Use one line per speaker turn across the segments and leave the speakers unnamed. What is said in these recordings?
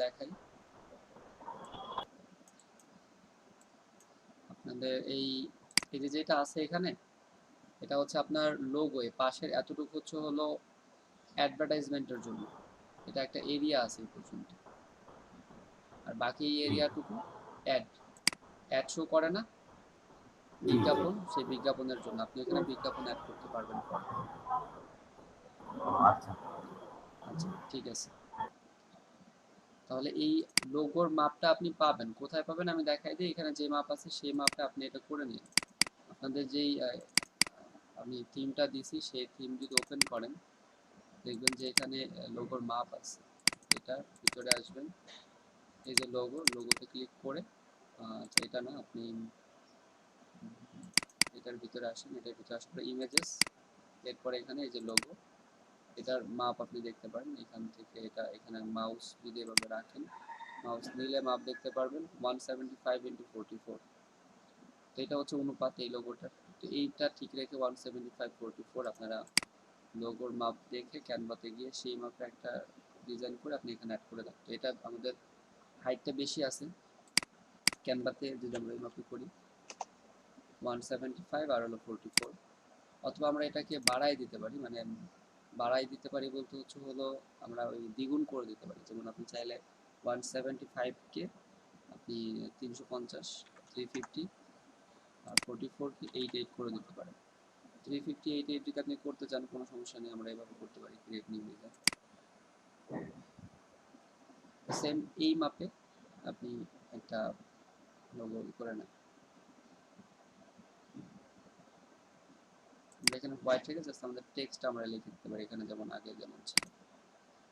দেখাই আপনাদের এই যে যেটা আছে এখানে, এটা হচ্ছে আপনার লোগো। পাশের এতটুকু হচ্ছে হলো অ্যাডভার্টাইজমেন্টের জন্য, এটা একটা এরিয়া আছে এই পর্যন্ত, আর বাকি এই
জি
এরিয়াটুকু অ্যাড অ্যাড শো করে না,
জি জি।
বিজ্ঞাপন, সেই বিজ্ঞাপনের জন্য আপনি এখানে বিজ্ঞাপন অ্যাড করতে পারবেন পরে।
আচ্ছা
আচ্ছা ঠিক আছে, তাহলে এই লোগোর মাপটা আপনি পাবেন কোথায় পাবেন আমি দেখাই দিই। এখানে যে মাপ আছে সেই মাপটা আপনি এটা করে নিন। আপনাদের যেই আমি থিমটা দিছি সেই থিম যদি ওপেন করেন, দেখবেন যে এখানে লোগোর মাপ আছে। এটার ভিতরে আসবেন, এই যে লোগোতে ক্লিক করে আচ্ছা এটা না, আপনি এটার ভিতরে আসেন, এটার ভিতরে আসার পরে ইমেজেস, এরপরে এখানে এই যে লোগো, এটার মাপ আপনি দেখতে পারেন এখান থেকে। এটা এখানে মাউস যদি এভাবে রাখেন, মাউস নিলে মাপ দেখতে পারবেন 175x44। তো এটা হচ্ছে অনুপাত এই লোগোটার। তো এইটা ঠিক রেখে 175/44 আপনারা লোগোর মাপ দেখে ক্যানভাতে গিয়ে সেই মাপে একটা ডিজাইন করে আপনি এখানে অ্যাড করে দেন। তো এটা আমাদের হাইটটা বেশি আছে ক্যানভাতে, যদি আমরা এই মাপে করি 175 আর হলো 44, অথবা আমরা এটাকে বাড়াই দিতে পারি। মানে বাড়াই দিতে পারি বলতে হচ্ছে হলো আমরা ওই দ্বিগুণ করে দিতে পারি। যেমন আপনি চাইলে 175কে আপনি 350, 350 আর 44কে 88 করে দিতে পারেন। 350 88 যদি আপনি করতে চান কোনো সমস্যা নেই, আমরা এভাবে করতে পারি ক্রিয়েট নিউ ডিজাইন। সেম এই মাপে আপনি একটা লোগো করে নেন। এখানে হোয়াইট রেখে জাস্ট আমাদের টেক্সট আমরা লিখে দিতে পারি এখানে, যেমন আগে যেমন ছিল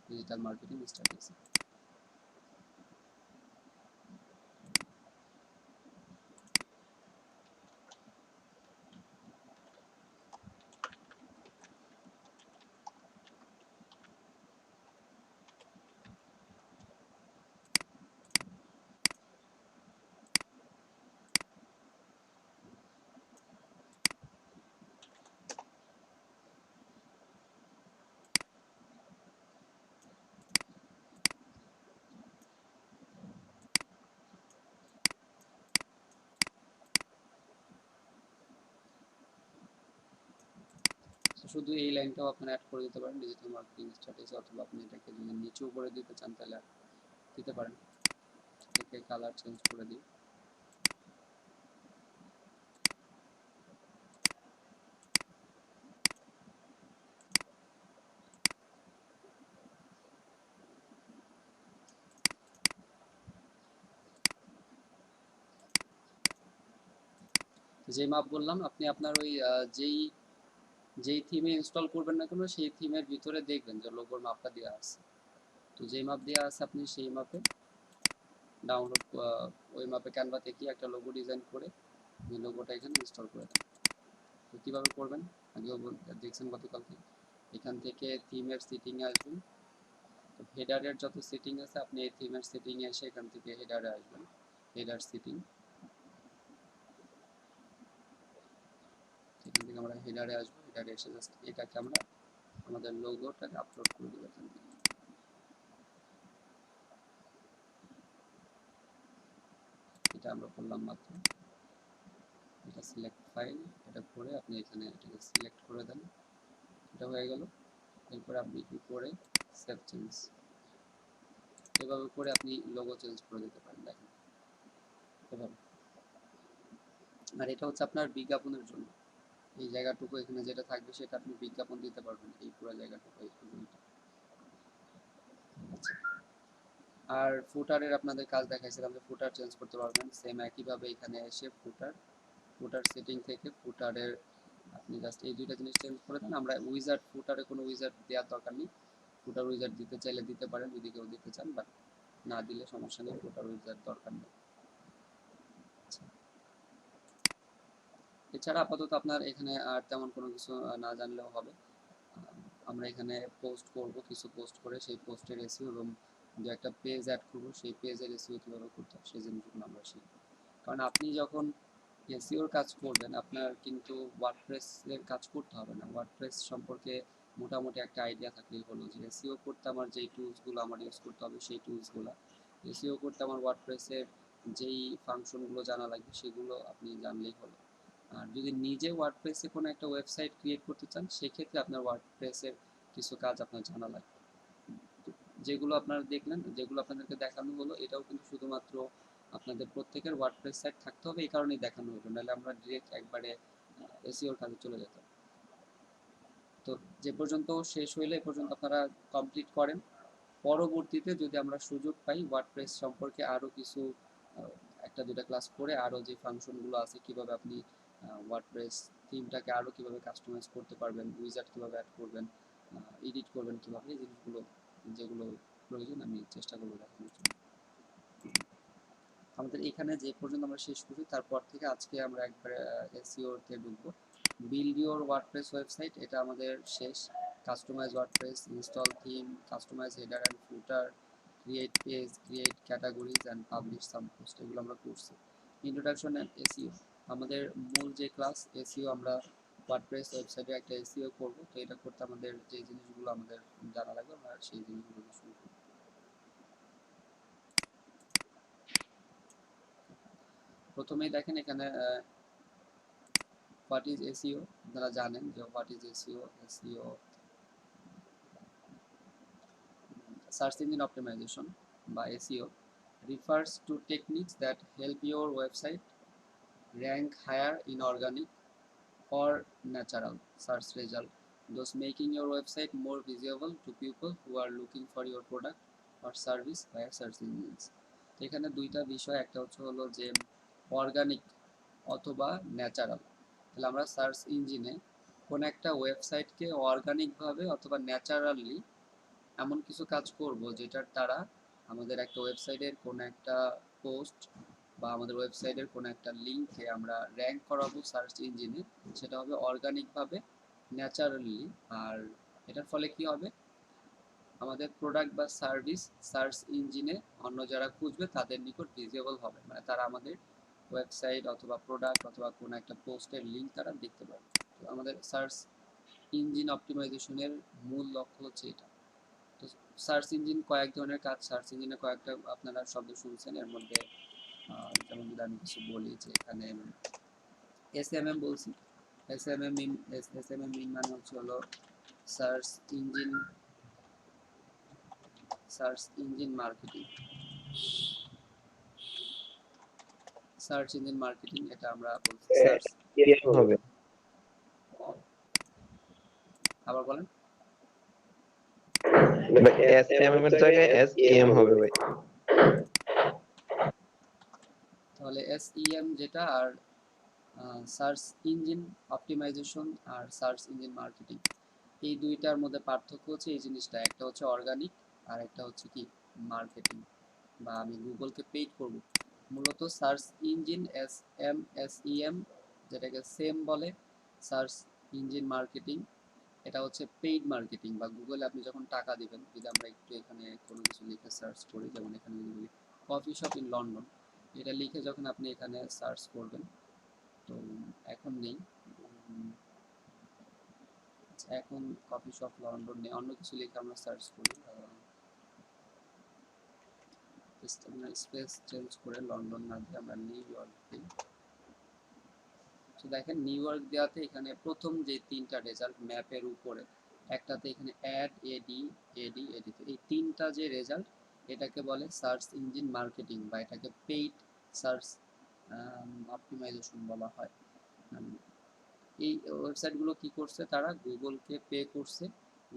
ডিজিটাল মার্কেটিং স্ট্র্যাটেজি। শুধু এই লাইনটাও আপনারা অ্যাড করে দিতে পারেন ডিজিটাল মার্কেটিং স্ট্র্যাটেজি, অথবা আপনি এটাকে যদি নিচেও করে দিতে চান তাহলে দিতে পারেন। এটাকে কালার চেঞ্জ করে দিই। যে মাপ বললাম আপনি আপনার ওই যেই যেই থিমে ইনস্টল করবেন না কেন সেই থিমের ভিতরে দেখবেন যে লোগোর মাপটা দেওয়া আছে। তো যেই মাপ দেওয়া আছে আপনি সেই মাপে ডাউনলোড, ওই মাপে ক্যানভাতে কি একটা লোগো ডিজাইন করে এই লোগোটা এখানে ইনস্টল করে দেন। তো কীভাবে করবেন আগেও দেখছেন গতকালকে। এখান থেকে থিমের সেটিংয়ে আসবেন, তো হেডারের যত সেটিং আছে আপনি এই থিমের সেটিংয়ে এসে এখান থেকে হেডারে আসবেন, হেডার সেটিং, এখান থেকে আমরা হেডারে আসবো। হেডারে এসে জাস্ট এটাকে আমরা আমাদের লোগোটাকে আপলোড করে দেবো এখান থেকে। এটা আমরা করলাম মাত্র। এটা সিলেক্ট ফাইল, এটা করে আপনি এখানে এটাকে সিলেক্ট করে দেন, এটা হয়ে গেল। এরপরে আপনি কি করে সেভ চেঞ্জ, এভাবে করে আপনি লোগো চেঞ্জ করে দিতে পারেন। দেখেন এভাবে। আর এটা হচ্ছে আপনার বিজ্ঞাপনের জন্য, এই জায়গাটুকু এখানে যেটা থাকবে সেটা আপনি বিজ্ঞাপন দিতে পারবেন, এই পুরো জায়গাটুকু এই পর্যন্ত। আচ্ছা, আর ফুটারের আপনাদের কাজ দেখাইছিলাম যে ফুটার চেঞ্জ করতে পারবেন। সেম একইভাবে এখানে এসে ফুটার সেটিং থেকে ফুটারের আপনি জাস্ট এই দুইটা জিনিস চেঞ্জ করে দেন। আমরা উইজার্ড, ফুটারে কোনো উইজার্ড দেওয়ার দরকার নেই। ফুটার উইজার্ড দিতে চাইলে দিতে পারেন যদি কেউ দিতে চান, বাট না দিলে সমস্যা নেই, ফুটার উইজার্ড দরকার নেই। আচ্ছা, এছাড়া আপাতত আপনার এখানে আর তেমন কোনো কিছু না জানলেও হবে। আমরা এখানে পোস্ট করব, কিছু পোস্ট করে সেই পোস্টের এসইও এবং যে একটা পেজ অ্যাড করব সেই পেজের এসইও কীভাবে করতে হয় সেই জিনিসগুলো আমরা শিখব। কারণ আপনি যখন এসইওর কাজ করবেন আপনার কিন্তু ওয়ার্ডপ্রেসের কাজ করতে হবে না। ওয়ার্ডপ্রেস সম্পর্কে মোটামুটি একটা আইডিয়া থাকলেই হলো যে এসইও করতে আমার যেই টুলসগুলো আমার ইউজ করতে হবে সেই টুলসগুলো, এসইও করতে আমার ওয়ার্ডপ্রেসের যেই ফাংশনগুলো জানা লাগবে সেগুলো আপনি জানলেই হলো। আর যদি নিজে ওয়ার্ডপ্রেসে কোনো একটা ওয়েবসাইট ক্রিয়েট করতে চান সেক্ষেত্রে আপনার ওয়ার্ডপ্রেসের কিছু কাজ আপনার জানা লাগবে। যেগুলো আপনারা দেখলেন, যেগুলো আপনাদেরকে দেখানো হলো, এটাও কিন্তু শুধুমাত্র আপনাদের প্রত্যেকের ওয়ার্ডপ্রেস সাইট থাকতে হবে এই কারণেই দেখানো হলো, নাহলে আমরা ডিরেক্ট একবারে এসইওর কাজে চলে যেতাম। তো যে পর্যন্ত শেষ হইলে এ পর্যন্ত আপনারা কমপ্লিট করেন। পরবর্তীতে যদি আমরা সুযোগ পাই ওয়ার্ডপ্রেস সম্পর্কে আরও কিছু একটা দুটা ক্লাস করে আরও যে ফাংশনগুলো আছে কিভাবে আপনি ওয়ার্ডপ্রেস থিমটাকে আরও কিভাবে কাস্টমাইজ করতে পারবেন, উইজার্ড কিভাবে অ্যাড করবেন, এডিট করবেন কিভাবে, এই জিনিসগুলো যেগুলো প্রয়োজন আমি চেষ্টা করবো দেখানোর জন্য। আমাদের এখানে যে পর্যন্ত আমরা শেষ করি তারপর থেকে আজকে আমরা একবার এসইওতে ঢুকবো। বিল্ড ইওর ওয়ার্ডপ্রেস ওয়েবসাইট, এটা আমাদের শেষ। Customize WordPress, install theme, customize header and footer, create page, create categories and publish some post, এগুলো আমরা করছি। ইন্ট্রোডাকশন অ্যান্ড এসইও, আমাদের মূল যে ক্লাস এসইও, আমরা ওয়ার্ডপ্রেস ওয়েবসাইটে একটা এসইও করবো। তো এটা করতে আমাদের যে জিনিসগুলো আমাদের জানা লাগবে আমরা সেই জিনিসগুলো শুরু করবো। প্রথমেই দেখেন এখানে হোয়াট ইজ এসইও, আপনারা জানেন যে what is SEO. SEO search engine optimization বা SEO refers to techniques that help your website rank higher in organic or natural search result, thus making your website more visible to people who are looking for your product or service via search engines। তো এখানে দুইটা বিষয়, একটা হচ্ছে হলো যে organic অথবা natural. তাহলে আমরা সার্চ ইঞ্জিনে কোন একটা ওয়েবসাইটকে অর্গানিকভাবে অথবা ন্যাচারালি এমন কিছু কাজ করব যেটার দ্বারা আমাদের একটা ওয়েবসাইটের কোনো একটা পোস্ট বা আমাদের ওয়েবসাইটের কোনো একটা লিঙ্কে আমরা র্যাঙ্ক করাবো সার্চ ইঞ্জিনে, সেটা হবে অর্গানিকভাবে, ন্যাচারালি। আর এটার ফলে কি হবে, আমাদের প্রোডাক্ট বা সার্ভিস সার্চ ইঞ্জিনে অন্য যারা খুঁজবে তাদের নিকট ভিজিবল হবে, মানে তারা আমাদের ওয়েবসাইট অথবা প্রোডাক্ট অথবা কোনো একটা পোস্টের লিঙ্ক তারা দেখতে পাবে। তো আমাদের সার্চ ইঞ্জিন অপটিমাইজেশনের মূল লক্ষ্য হচ্ছে এটা। তো সার্চ ইঞ্জিন কয়েক ধরনের কাজ, সার্চ ইঞ্জিনে কয়েকটা আপনারা শব্দ শুনছেন, এর মধ্যে যেমন যদি আমি কিছু বলি যে এখানে এসএমএম বলছি। এসএমএম মানে হচ্ছে হলো search engine marketing. Search engine marketing এটা আমরা বলছি সার্চ,
হবে
আবার বলেন।
এসএমএম এর জায়গায় এসইএম হবে ভাই।
তাহলে এসইএম যেটা, আর সার্চ ইঞ্জিন অপটিমাইজেশন আর সার্চ ইঞ্জিন মার্কেটিং, এই দুইটার মধ্যে পার্থক্য হচ্ছে এই জিনিসটা, একটা হচ্ছে অর্গানিক আর একটা হচ্ছে কি মার্কেটিং, বা আমি গুগলকে পেইড করব। মূলত সার্চ ইঞ্জিন এসইএম যেটাকে সেম বলে, সার্চ ইঞ্জিন মার্কেটিং এটা হচ্ছে পেইড মার্কেটিং, বা গুগলে আপনি যখন টাকা দিবেন। যদি আমরা একটু এখানে কোনো কিছু লিখে সার্চ করি, যেমন এখানে যদি বলি কফি শপ ইন লন্ডন, এটা লিখে যখন আপনি এখানে সার্চ করবেন, তো এখন নেই, এখন কফি শপ লন্ডন নেই, অন্য কিছু লিখে আমরা সার্চ করি, স্পেস চেঞ্জ করে লন্ডন না দিয়ে আমরা নিউ ইয়র্ক দিই। তো দেখেন নিউ ইয়র্ক দেওয়াতে এখানে প্রথম যে তিনটা রেজাল্ট ম্যাপের উপরে, একটাতে এখানে অ্যাড এডি এডি এডি, এই তিনটা যে রেজাল্ট এটাকে বলে সার্চ ইঞ্জিন মার্কেটিং, বা এটাকে পেইড সার্চ অপটিমাইজেশন বলা হয়। এই ওয়েবসাইটগুলো কি করছে, তারা গুগলকে পে করছে।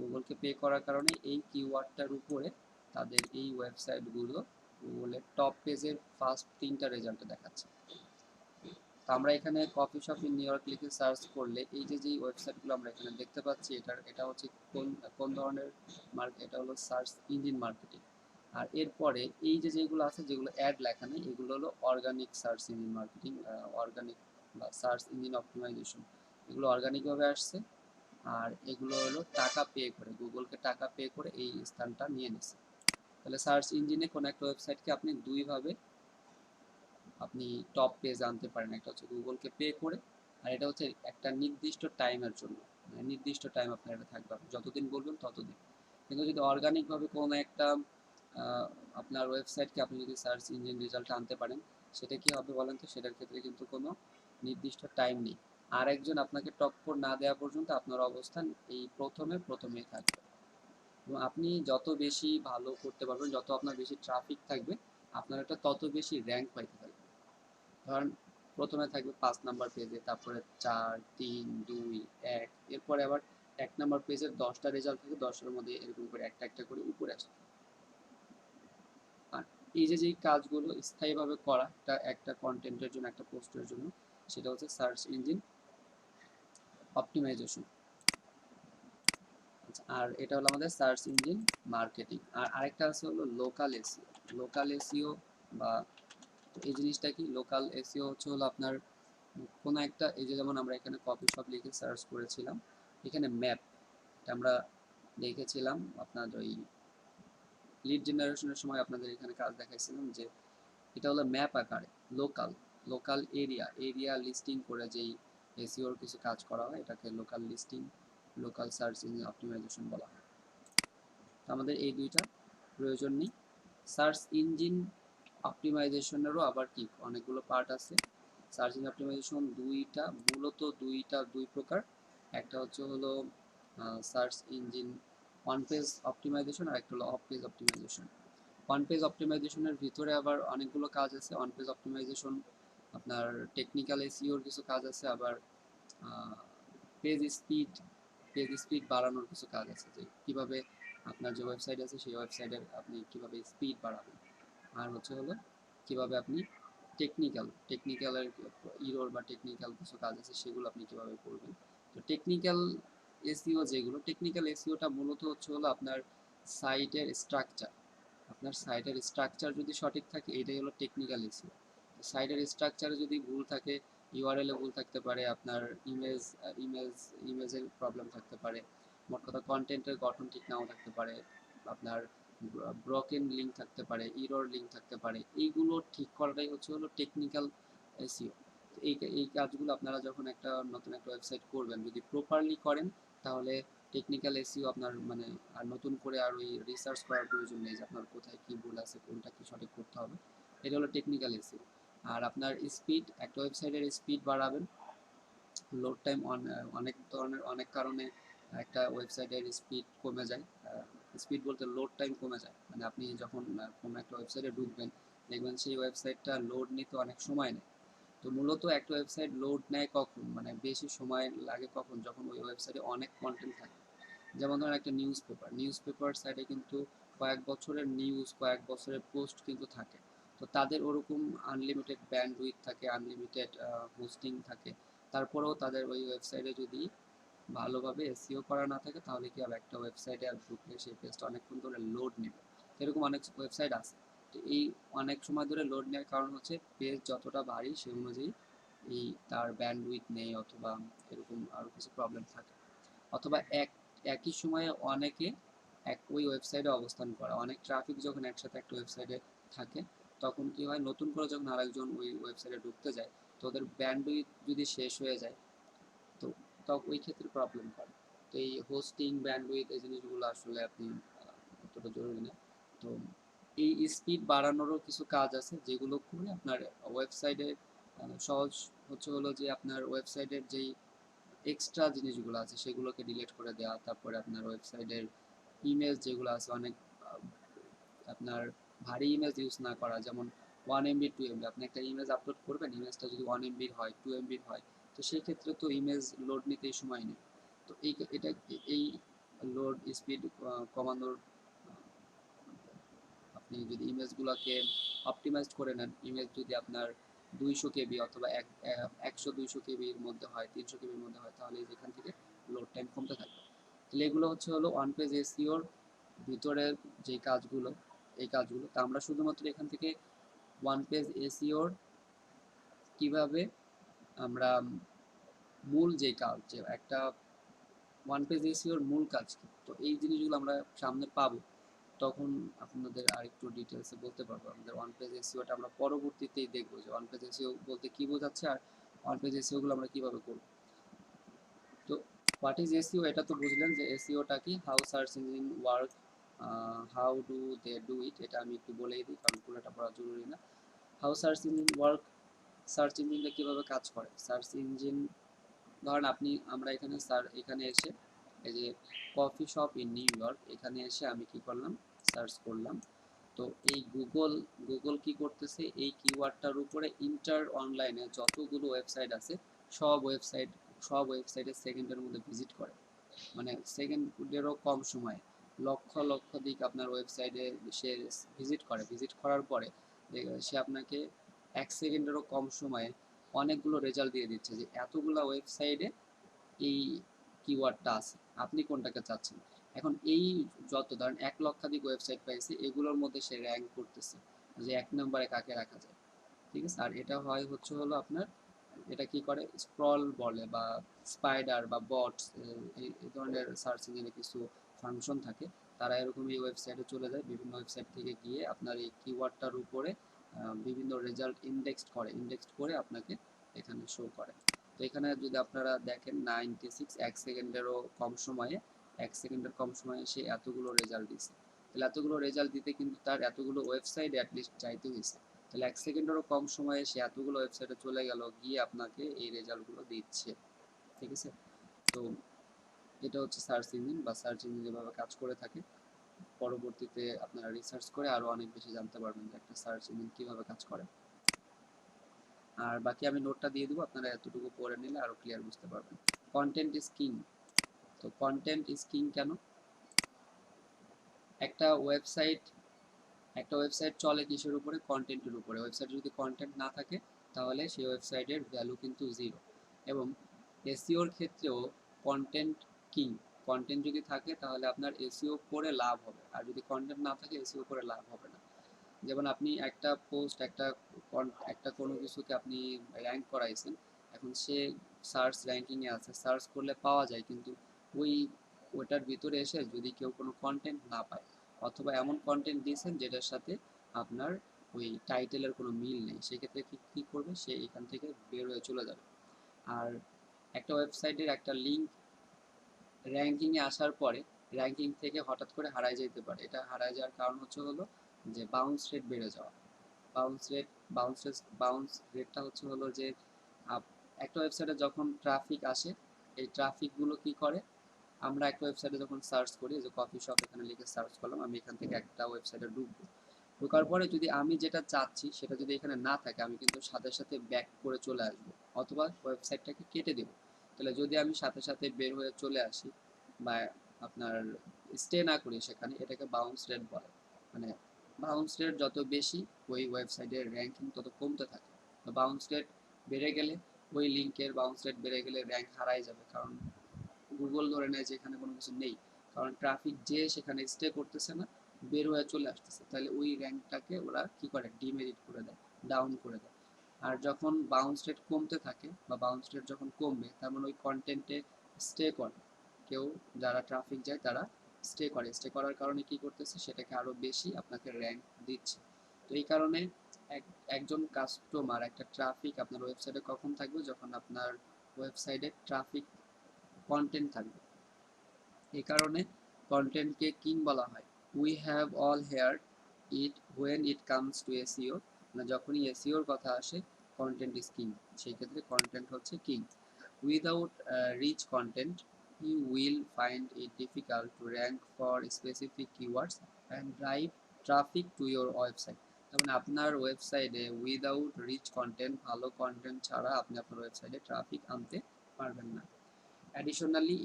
গুগলকে পে করার কারণে এই কিওয়ার্ডটার উপরে তাদের এই ওয়েবসাইটগুলো গুগলের টপ পেজের ফার্স্ট তিনটা রেজাল্টে দেখাচ্ছে। তো আমরা এখানে coffee shop in new York লিখে সার্চ করলে এই যে যেই ওয়েবসাইটগুলো আমরা এখানে দেখতে পাচ্ছি, এটা হচ্ছে কোন কোন ধরনের এটা হলো সার্চ ইঞ্জিন মার্কেটিং। আর এরপরে এই যে যেগুলো আছে, যেগুলো অ্যাড লেখা নেই, এগুলো হলো organic search engine marketing, organic বা সার্চ ইঞ্জিন অপটিমাইজেশন, এগুলো অর্গানিকভাবে আসছে। আর এগুলো হলো টাকা পে করে, গুগলকে টাকা পে করে এই স্থানটা নিয়ে নিছে। তাহলে সার্চ ইঞ্জিনে কোনো একটা ওয়েবসাইটকে আপনি দুইভাবে আপনি টপ পেজ আনতে পারেন, একটা হচ্ছে গুগলকে পে করে, আর এটা হচ্ছে একটা নির্দিষ্ট টাইমের জন্য, মানে নির্দিষ্ট টাইম আপনার এটা থাকবে, আপনি যতদিন বলবেন ততদিন। কিন্তু যদি অর্গানিকভাবে কোনো একটা আপনার ওয়েবসাইটকে আপনি যদি সার্চ ইঞ্জিন রেজাল্ট আনতে পারেন, সেটা কি হবে বলেন তো? সেটার ক্ষেত্রে কিন্তু কোনো নির্দিষ্ট টাইম নেই। আরেকজন আপনাকে টক্কর না দেওয়া পর্যন্ত আপনার অবস্থান এই প্রথমেই থাকবে। এবং আপনি যত বেশি ভালো করতে পারবেন, যত আপনার বেশি ট্রাফিক থাকবে, আপনার একটা তত বেশি র্যাঙ্ক পাইতে থাকবে। ধরেন প্রথমে থাকবে 5 নাম্বার পেজে, তারপরে 4, 3, 2, 1, এরপরে আবার 1 নাম্বার পেজের 10টা রেজাল্ট থাকে, 10টার মধ্যে এরকম করে একটা একটা করে উপরে আসে। আর এই যে যেই কাজগুলো স্থায়ীভাবে করা একটা একটা কন্টেন্টের জন্য, একটা পোস্টের জন্য, সেটা হচ্ছে সার্চ ইঞ্জিন অপটিমাইজেশন। আর এটা হলো আমাদের সার্চ ইঞ্জিন মার্কেটিং। আর আরেকটা আছে হলো লোকাল এসইও। লোকাল এসইও বা এই জিনিসটা কি? লোকাল এসইও হচ্ছে হলো আপনার কোনো একটা, এই যে যেমন আমরা এখানে কফি শপ লিখে সার্চ করেছিলাম, এখানে ম্যাপ আমরা দেখেছিলাম আপনার ওই লিড জেনারেশনের সময় আপনাদের এখানে কাজ দেখাইছিলাম যে এটা হলো ম্যাপ আকারে লোকাল লোকাল এরিয়া লিস্টিং করে যেই এসইওর কিছু কাজ করা হয়, এটাকে local listing, local search engine optimization বলা হয়। আমাদের এই দুইটা প্রয়োজন নেই। সার্চ ইঞ্জিন অপটিমাইজেশনেরও আবার কি অনেকগুলো পার্ট আছে। সার্চ ইঞ্জিন অপটিমাইজেশন দুই প্রকার। একটা হচ্ছে হলো search engine on page optimisation, আর একটা হলো off page optimisation. On page অপটিমাইজেশনের ভিতরে আবার অনেকগুলো কাজ আছে। অন পেজ অপটিমাইজেশন আপনার টেকনিক্যাল এসইওর কিছু কাজ আছে, আবার পেজ স্পিড পেজ স্পিড বাড়ানোর কিছু কাজ আছে, যে কিভাবে আপনার যে ওয়েবসাইট আছে সেই ওয়েবসাইটের আপনি কিভাবে স্পিড বাড়াবেন। আর হচ্ছে হলো কিভাবে আপনি টেকনিক্যালের ইরোর বা টেকনিক্যাল কিছু কাজ আছে সেগুলো আপনি কিভাবে করবেন। তো টেকনিক্যাল এসইওটা মূলত হচ্ছে হলো আপনার সাইটের স্ট্রাকচার। আপনার সাইটের স্ট্রাকচার যদি সঠিক থাকে, এটাই হলো টেকনিক্যাল এসইও। সাইটের স্ট্রাকচারে যদি ভুল থাকে, ইউআরএল এ ভুল থাকতে পারে, আপনার ইমেজ ইমেজ ইমেজের প্রবলেম থাকতে পারে, মোট কথা কন্টেন্টের গঠন ঠিক নাও থাকতে পারে, আপনার ব্রকেন লিঙ্ক থাকতে পারে, ইরর লিঙ্ক থাকতে পারে, এইগুলো ঠিক করাটাই হচ্ছে হলো টেকনিক্যাল এসইও। এই কাজগুলো আপনারা যখন নতুন একটা ওয়েবসাইট করবেন, যদি প্রপারলি করেন, তাহলে টেকনিক্যাল এসইও আপনার মানে আর নতুন করে আর ওই রিসার্চ করার প্রয়োজন নেই যে আপনার কোথায় কি ভুল আছে, কোনটা কি সঠিক করতে হবে। এটা হলো টেকনিক্যাল এসইও। আর আপনার স্পিড, একটা ওয়েবসাইটের স্পিড বাড়াবেন। লোড টাইম অনেক কারণে একটা ওয়েবসাইটের স্পিড কমে যায়। স্পিড বলতে লোড টাইম কমে যায়, মানে আপনি যখন কোনো একটা ওয়েবসাইটে ঢুকবেন, দেখবেন সেই ওয়েবসাইটটা লোড নিতে অনেক সময় নেয়। তো মূলত একটা ওয়েবসাইট লোড নেয় কখন, মানে বেশি সময় লাগে কখন, যখন ওই ওয়েবসাইটে অনেক কন্টেন্ট থাকে। যেমন ধরেন একটা নিউজ পেপার সাইটে কিন্তু কয়েক বছরের নিউজ, কয়েক বছরের পোস্ট কিন্তু থাকে। তো তাদের ওরকম আনলিমিটেড ব্যান্ডউইথ থাকে, আনলিমিটেড হোস্টিং থাকে। তারপরেও তাদের ওই ওয়েবসাইটে যদি ভালোভাবে এসইও করা না থাকে, তাহলে কি হবে, একটা ওয়েবসাইটে আর ঢুকলে সেই পেজটা অনেকক্ষণ ধরে লোড নেবে। এরকম অনেক ওয়েবসাইট আছে। তো এই অনেক সময় ধরে লোড নেওয়ার কারণ হচ্ছে পেজ যতটা ভারী সেই অনুযায়ী এই তার ব্যান্ডউইথ নেই, অথবা এরকম আরও কিছু প্রবলেম থাকে। অথবা একই সময়ে অনেকে ওই ওয়েবসাইটে অবস্থান করে, অনেক ট্রাফিক যখন একসাথে একটা ওয়েবসাইটে থাকে, তখন কি হয়, নতুন করে যখন আরেকজন ওই ওয়েবসাইটে ঢুকতে যায়, তো ওদের ব্যান্ডউইথ যদি শেষ হয়ে যায়, তো তখন ওই ক্ষেত্রে প্রবলেম করে। তো এই হোস্টিং, ব্যান্ডউইথ, এই জিনিসগুলো আসলে আপনি অতটা জরুরি না। তো এই স্পিড বাড়ানোরও কিছু কাজ আছে, যেগুলো করে আপনার ওয়েবসাইটে সহজ হচ্ছে হলো যে আপনার ওয়েবসাইটের যেই এক্সট্রা জিনিসগুলো আছে সেগুলোকে ডিলিট করে দেওয়া। তারপরে আপনার ওয়েবসাইটের ইমেজ যেগুলো আছে অনেক আপনার ভারী ইমেজ ইউজ না করা, যেমন 1 MB 2 MB। আপনি একটা ইমেজ আপলোড করবেন, ইমেজটা যদি 1 MB হয়, 2 MB হয়, তো সেই ক্ষেত্রে তো ইমেজ লোড নিতেই সময় নেই। তো এই লোড স্পিড কমানোর আপনি যদি ইমেজগুলোকে অপটিমাইজ করে নেন, ইমেজ যদি আপনার 200 KB অথবা 100-200 KB মধ্যে হয়, 300 KB মধ্যে হয়, তাহলে যেখান থেকে লোড টাইম কমতে থাকবে। তাহলে এগুলো হচ্ছে হলো ওয়ান পেজ এসইওর ভিতরের যে কাজগুলো, এই কাজগুলো। তা আমরা শুধুমাত্র এখান থেকে ওয়ান পেজ এসইওর কিভাবে আমরা মূল যে কাজ, যে একটা ওয়ান পেজ এসইওর মূল কাজ কি, তো এই জিনিসগুলো আমরা সামনে পাবো, তখন আপনাদের আরেকটু ডিটেলসে বলতে পারবো। আমাদের ওয়ান পেজ এসইওটা আমরা পরবর্তীতেই দেখবো যে ওয়ান পেজ এসইও বলতে কি বোঝাচ্ছে, আর ওয়ান পেজ এসইওগুলো আমরা কিভাবে করবো। তো হোয়াট ইজ এসইও, এটা তো বুঝলেন যে এসইওটা কি, how search engine work how do they do it, এটা আমি একটু বলেই দিই কারণ পুরোটা পড়া জরুরি না। How search engine work, search ইঞ্জিনটা কীভাবে কাজ করে। সার্চ ইঞ্জিন, ধরেন আমরা এখানে এসে এই যে coffee shop in new York, এখানে এসে আমি কি করলাম, সার্চ করলাম। তো এই গুগল কি করতেছে, এই কিওয়ার্ডটার উপরে ইন্টার অনলাইনে যতগুলো ওয়েবসাইট আছে সব ওয়েবসাইটে সেকেন্ডের মধ্যে ভিজিট করে, মানে সেকেন্ডেরও কম সময়ে লক্ষ লক্ষ দিক আপনার ওয়েবসাইটে সে ভিজিট করার পরে সে আপনাকে 1 সেকেন্ডেরও কম সময়ে অনেকগুলো রেজাল্ট দিয়ে দিচ্ছে যে এতগুলো ওয়েবসাইটে এই কিওয়ার্ডটা আছে, আপনি কোনটাকে চাচ্ছেন। এখন এই ধরেন 1 লক্ষাধিক ওয়েবসাইট পাইছে, এগুলোর মধ্যে সে র্যাঙ্ক করতেছে যে 1 নম্বরে কাকে রাখা যায়। ঠিক আছে, আর এটা হলো আপনার, এটা কি করে, স্ক্রল বলে বা স্পাইডার বা বটস, এই ধরনের সার্চ ইঞ্জিনে কিছু ফাংশন থাকে, তারা এরকম এই ওয়েবসাইটে চলে যায়, বিভিন্ন ওয়েবসাইট থেকে গিয়ে আপনার এই কিওয়ার্ডটার উপরে বিভিন্ন রেজাল্ট ইন্ডেক্সড করে আপনাকে এখানে শো করে। তো এখানে যদি আপনারা দেখেন 96, 1 সেকেন্ডের কম সময়ে সে এতগুলো রেজাল্ট দিচ্ছে। তাহলে এতগুলো রেজাল্ট দিতে কিন্তু তার এতগুলো ওয়েবসাইট অ্যাটলিস্ট চাইতে হয়েছে। তাহলে 1 সেকেন্ডেরও কম সময়ে সে এতগুলো ওয়েবসাইটে চলে গেল, গিয়ে আপনাকে এই রেজাল্টগুলো দিচ্ছে। ঠিক আছে, তো এটা হচ্ছে সার্চ ইঞ্জিন, বা সার্চ ইঞ্জিন যেভাবে কাজ করে থাকে। পরবর্তীতে আপনারা রিসার্চ করে আরো অনেক বেশি জানতে পারবেন যে একটা সার্চ ইঞ্জিন কিভাবে কাজ করে। আর বাকি আমি নোটটা দিয়ে দিব, আপনারা এতটুকু পড়ে নিলে আরো ক্লিয়ার বুঝতে পারবেন। Content is king. তো কন্টেন্ট ইজ কিং কেন? একটা ওয়েবসাইট চলে কিসের উপরে? কন্টেন্টের উপরে। ওয়েবসাইটে যদি কন্টেন্ট না থাকে তাহলে সেই ওয়েবসাইটের ভ্যালু কিন্তু জিরো। এবং এসইওর ক্ষেত্রেও কন্টেন্ট কিং। কন্টেন্ট যদি থাকে তাহলে আপনার এসইও করে লাভ হবে, আর যদি কন্টেন্ট না থাকে এসইও করে লাভ হবে না। যেমন আপনি একটা পোস্ট, একটা কোনো কিছুকে আপনি র্যাঙ্ক করাইছেন, এখন সে সার্চ র্যাঙ্কিংয়ে আছে, সার্চ করলে পাওয়া যায়, কিন্তু ওটার ভিতরে এসে যদি কেউ কোনো কন্টেন্ট না পায়, অথবা এমন কন্টেন্ট দিয়েছেন যেটার সাথে আপনার ওই টাইটেলের কোনো মিল নেই, সেক্ষেত্রে কী করবে, সে এখান থেকে বের হয়ে চলে যাবে। আর একটা ওয়েবসাইটের একটা লিঙ্ক র্যাঙ্কিংয়ে আসার পরে র্যাঙ্কিং থেকে হঠাৎ করে হারায় যেতে পারে। এটা হারায় যাওয়ার কারণ হলো যে বাউন্স রেট বেড়ে যাওয়া। বাউন্স রেটটা হলো যে একটা ওয়েবসাইটে যখন ট্রাফিক আসে, এই ট্রাফিকগুলো কি করে, আমরা একটা ওয়েবসাইটে যখন সার্চ করি, যে কফি শপ এখানে লিখে সার্চ করলাম, আমি এখান থেকে একটা ওয়েবসাইটে ঢুকবো, ঢোকার পরে যদি আমি যেটা চাচ্ছি সেটা যদি এখানে না থাকে, আমি কিন্তু সাথে সাথে ব্যাক করে চলে আসবো, অথবা ওয়েবসাইটটাকে কেটে দেবো। তাহলে যদি আমি সাথে সাথে বের হয়ে চলে আসি বা আপনার স্টে না করি সেখানে, এটাকে বাউন্স রেট বলে। মানে বাউন্স রেট যত বেশি, ওই ওয়েবসাইটের র্যাঙ্কিং তত কমতে থাকে। তো বাউন্স রেট বেড়ে গেলে, ওই লিঙ্কের বাউন্স রেট বেড়ে গেলে র্যাঙ্ক হারাই যাবে, কারণ গুগল ধরে নেয় যে এখানে কোনো কিছু নেই, কারণ ট্রাফিক যে সেখানে স্টে করতেছে না, বের হয়ে চলে আসতেছে, তাহলে ওই র্যাঙ্কটাকে ওরা কি করে, ডিমেরিট করে দেয়, ডাউন করে দেয়। আর যখন বাউন্স রেট কমতে থাকে বা বাউন্স রেট যখন কমবে, তার মানে ওই কন্টেন্টে স্টে করে কেউ, যারা ট্রাফিক যায় তারা স্টে করার কারণে কি করতেছে, সেটাকে আরো বেশি আপনাকে র্যাঙ্ক দিচ্ছে। তো এই কারণে একজন কাস্টমার, একটা ট্রাফিক আপনার ওয়েবসাইটে কখন থাকবে, যখন আপনার ওয়েবসাইটে ট্রাফিক কন্টেন্ট থাকবে। এই কারণে কন্টেন্টকে কিং বলা হয়। We have all heard it when it comes to SEO, মানে যখনই এসইওর কথা আসে, কন্টেন্ট ইজ কিং, সেই ক্ষেত্রে কন্টেন্ট হচ্ছে king. Without rich content you will find it difficult to rank for specific keywords and drive traffic to your website. তার মানে আপনার ওয়েবসাইটে উইদাউট রিচ কন্টেন্ট, ভালো কন্টেন্ট ছাড়া আপনি আপনার ওয়েবসাইটে ট্রাফিক আনতে পারবেন না। Additionally,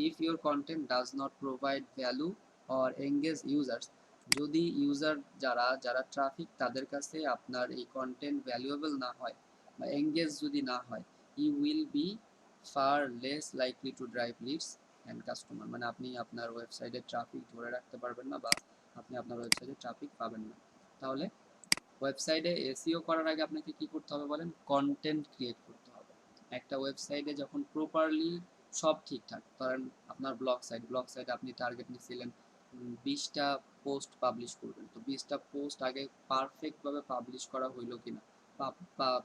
if your content does not provide value or engage users, যদি ইউজার যারা ট্রাফিক, তাদের কাছে আপনার এই কন্টেন্ট ভ্যালুয়েবল না হয় বা এঙ্গেজ যদি না হয়, you will be far less likely to drive leads and customer, মানে আপনি আপনার ওয়েবসাইটে ট্রাফিক ধরে রাখতে পারবেন না, বা আপনি আপনার ওয়েবসাইটে ট্রাফিক পাবেন না। তাহলে ওয়েবসাইটে এসইও করার আগে আপনাকে কি করতে হবে বলেন? কন্টেন্ট ক্রিয়েট করতে হবে। একটা ওয়েবসাইটে যখন প্রপারলি সব ঠিকঠাক, ধরেন আপনার ব্লগ সাইটে আপনি টার্গেট নিয়েছিলেন 20টা পোস্ট পাবলিশ করবেন, তো 20টা পোস্ট আগে পারফেক্টভাবে পাবলিশ করা হইলো কিনা, বা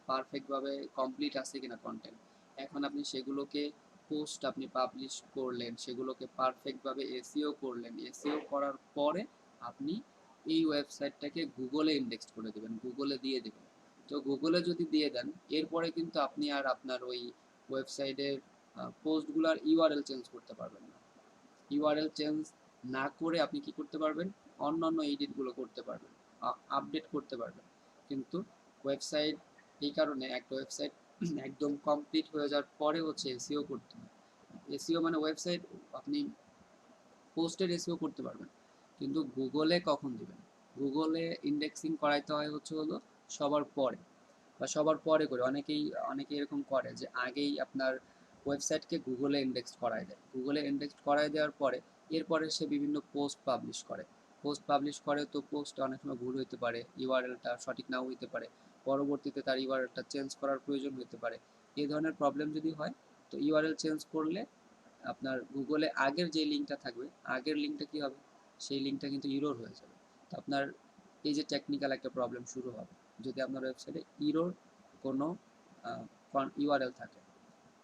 পারফেক্টভাবে কমপ্লিট আছে কিনা কন্টেন্ট, এখন আপনি সেগুলোকে পোস্ট আপনি পাবলিশ করলেন, সেগুলোকে পারফেক্টভাবে এসইও করলেন, এসইও করার পরে আপনি এই ওয়েবসাইটটাকে গুগলে ইন্ডেক্স করে দেবেন, গুগলে দিয়ে দেবেন। তো গুগলে যদি দিয়ে দেন, এরপরে কিন্তু আপনি আর আপনার ওই ওয়েবসাইটের পোস্টগুলোর ইউআরএল চেঞ্জ করতে পারবেন না। ইউআরএল চেঞ্জ না করে আপনি কি করতে পারবেন, অন্যান্য এডিটগুলো করতে পারবেন, আপডেট করতে পারবেন। কিন্তু ওয়েবসাইট, এই কারণে একটা ওয়েবসাইট একদম কমপ্লিট হয়ে যাওয়ার পরে হচ্ছে এসইও করতে হয়। এসইও মানে ওয়েবসাইট আপনি পোস্টের এসইও করতে পারবেন, কিন্তু গুগলে কখন দিবেন, গুগলে ইন্ডেক্সিং করাইতে হয় হচ্ছে হলো সবার পরে, বা সবার পরে করে অনেকেই এরকম করে যে আগেই আপনার ওয়েবসাইটকে গুগলে ইন্ডেক্স করায় দেয়, গুগলে ইন্ডেক্স করায় দেওয়ার পরে এরপরে সে বিভিন্ন পোস্ট পাবলিশ করে, তো পোস্টটা অনেক সময় ভুল হইতে পারে, ইউআরএলটা সঠিক নাও হইতে পারে, পরবর্তীতে তার ইউআরএলটা চেঞ্জ করার প্রয়োজন হতে পারে। এই ধরনের প্রবলেম যদি হয়, তো ইউআরএল চেঞ্জ করলে আপনার গুগলে আগের যে লিঙ্কটা থাকবে, আগের লিঙ্কটা কি হবে, সেই লিঙ্কটা কিন্তু ইরোর হয়ে যাবে। তো আপনার এই যে টেকনিক্যাল একটা প্রবলেম শুরু হবে যদি আপনার ওয়েবসাইটে ইরোর কোনো ইউআরএল থাকে।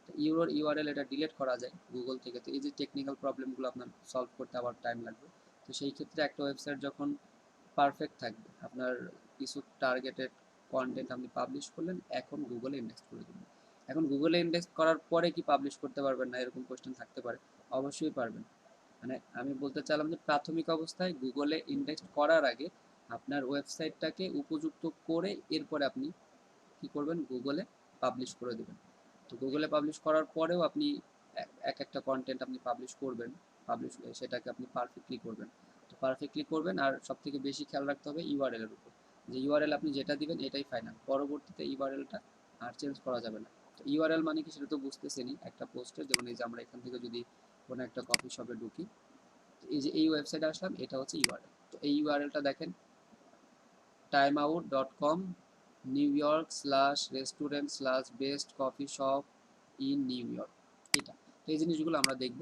তো ইউআরএল এটা ডিলিট করা যায় গুগল থেকে। তো এই যে টেকনিক্যাল প্রবলেমগুলো আপনার সলভ করতে আবার টাইম লাগবে। তো সেই ক্ষেত্রে একটা ওয়েবসাইট যখন পারফেক্ট থাকবে, আপনার কিছু টার্গেটেড কন্টেন্ট আপনি পাবলিশ করলেন, এখন গুগলে ইন্ডেক্স করে দেবেন। এখন গুগলে ইন্ডেক্স করার পরে কি পাবলিশ করতে পারবেন না, এরকম কোয়েশ্চেন থাকতে পারে। অবশ্যই পারবেন। মানে আমি বলতে চাইলাম যে প্রাথমিক অবস্থায় গুগলে ইন্ডেক্স করার আগে আপনার ওয়েবসাইটটাকে উপযুক্ত করে এরপরে আপনি কি করবেন, গুগলে পাবলিশ করে দেবেন। তো গুগলে পাবলিশ করার পরেও আপনি এক একটা কন্টেন্ট আপনি পাবলিশ করবেন, সেটাকে আপনি পারফেক্টলি করবেন। তো পারফেক্টলি করবেন, আর সব থেকে বেশি খেয়াল রাখতে হবে ইউআরএল এর উপর, যে ইউআরএল আপনি যেটা দিবেন এটাই ফাইনাল, পরবর্তীতে ইউআরএলটা আর চেঞ্জ করা যাবে না। তো ইউআরএল মানে কি সেটা তো বুঝতেছেনই, একটা পোস্টের, যেমন এই যে আমরা এখান থেকে যদি কোনো একটা কফি শপে ঢুকি, এই যে এই ওয়েবসাইটে আসলাম, এটা হচ্ছে ইউআরএল। তো এই ইউআরএলটা দেখেন, timeout.com new York slash restaurant slash best coffee shop in new York, এটা। তো এই জিনিসগুলো আমরা দেখব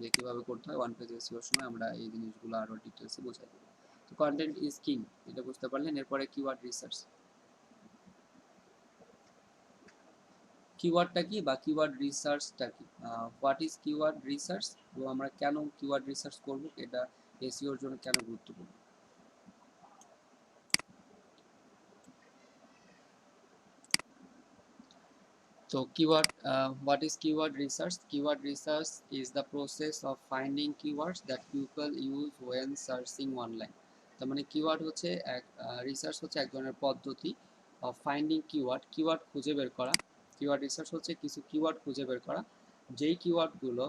যে কীভাবে করতে হয়, ওয়ান পেজ এসিওর সময় আমরা এই জিনিসগুলো আরও ডিটেলসে বোঝাই দেবো। তো কন্টেন্ট ইজ কিং, এটা বুঝতে পারলেন। এরপরে কিওয়ার্ড রিসার্চ, কিওয়ার্ডটা কি বা কিওয়ার্ড রিসার্চটা কি, হোয়াট ইজ কিওয়ার্ড রিসার্চ, তো আমরা কেন কিওয়ার্ড রিসার্চ করব, এটা এসইওর জন্য কেন গুরুত্বপূর্ণ। So what is keyword research? Keyword research is the process of finding keywords that people use when searching online. তার মানে কিওয়ার্ড হচ্ছে রিসার্চ হচ্ছে এক ধরনের পদ্ধতি অফ ফাইন্ডিং কিওয়ার্ড, কিওয়ার্ড খুঁজে বের করা। কিওয়ার্ড রিসার্চ হচ্ছে কিছু কিওয়ার্ড খুঁজে বের করা, যেই কিওয়ার্ডগুলো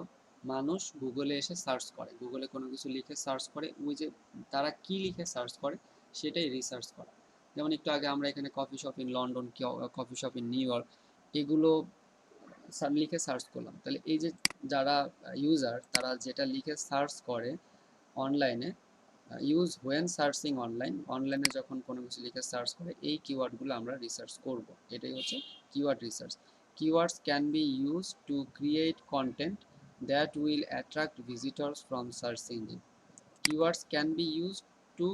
মানুষ গুগলে এসে সার্চ করে, গুগলে কোনো কিছু লিখে সার্চ করে, ওই যে তারা কি লিখে সার্চ করে সেটাই রিসার্চ করা। যেমন একটু আগে আমরা এখানে coffee shop in London, coffee shop in new York, এগুলো লিখে সার্চ করলাম, তাহলে এই যে যারা ইউজার, তারা যেটা লিখে সার্চ করে অনলাইনে, ইউজ হোয়েন সার্চিং অনলাইনে যখন কোনো কিছু লিখে সার্চ করে, এই কিওয়ার্ডগুলো আমরা রিসার্চ করব, এটাই হচ্ছে keyword research. Keywords can be use to create content that will attract visitors from search engine. Keywords can be use to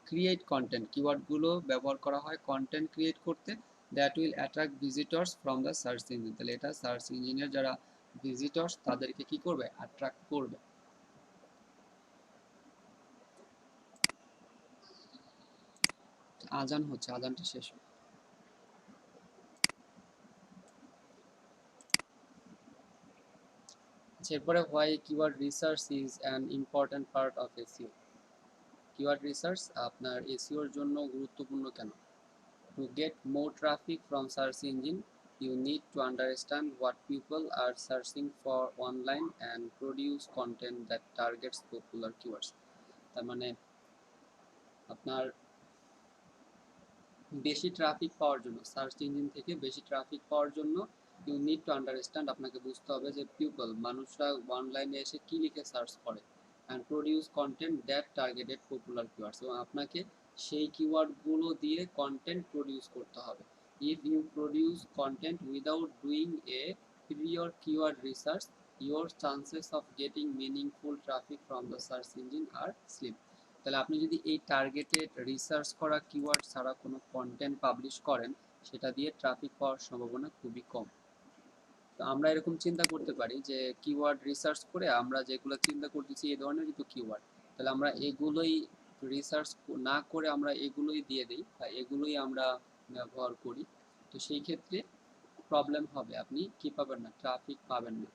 create content, কিওয়ার্ডগুলো ব্যবহার করা হয় কন্টেন্ট ক্রিয়েট করতে, that will attract visitors from the search engine, তাহলে এটা search ইঞ্জিনের যারা visitors তাদেরকে কি করবে, অ্যাট্রাক্ট করবে। আজান হচ্ছে, আজানটা শেষ হোক। এরপরে why keyword research is an important part of SEO. Keyword research আপনার এসইওর জন্য গুরুত্বপূর্ণ কেন। To get more traffic from search engine, you need to understand what people are searching for online and produce content that targets popular keywords. তার মানে আপনার বেশি traffic পাওয়ার জন্য, search engine থেকে বেশি ট্রাফিক পাওয়ার জন্য ইউ নিড টু আন্ডারস্ট্যান্ড, আপনাকে বুঝতে হবে যে পিপল, মানুষরা অনলাইনে এসে কী লিখে সার্চ করে, and produce content that targeted popular keywords, এবং আপনাকে সেই কিওয়ার্ডগুলো দিয়ে কন্টেন্ট প্রডিউস করতে হবে। If you produce content without doing a prior keyword research, your chances of getting meaningful traffic from the search engine are slim. তাহলে আপনি যদি এই টার্গেটেড রিসার্চ করা কিওয়ার্ড ছাড়া কোনো কন্টেন্ট পাবলিশ করেন, সেটা দিয়ে ট্রাফিক পাওয়ার সম্ভাবনা খুবই কম। তো আমরা এরকম চিন্তা করতে পারি যে কিওয়ার্ড রিসার্চ করে আমরা যেগুলো চিন্তা করতেছি এই ধরনের কিন্তু কিওয়ার্ড, তাহলে আমরা এগুলোই রিসার্চ না করে আমরা এগুলোই দিয়ে দিই বা এগুলোই আমরা ব্যবহার করি। তো সেই ক্ষেত্রে প্রবলেম হবে, আপনি কি পাবেন না, ট্রাফিক পাবেন না।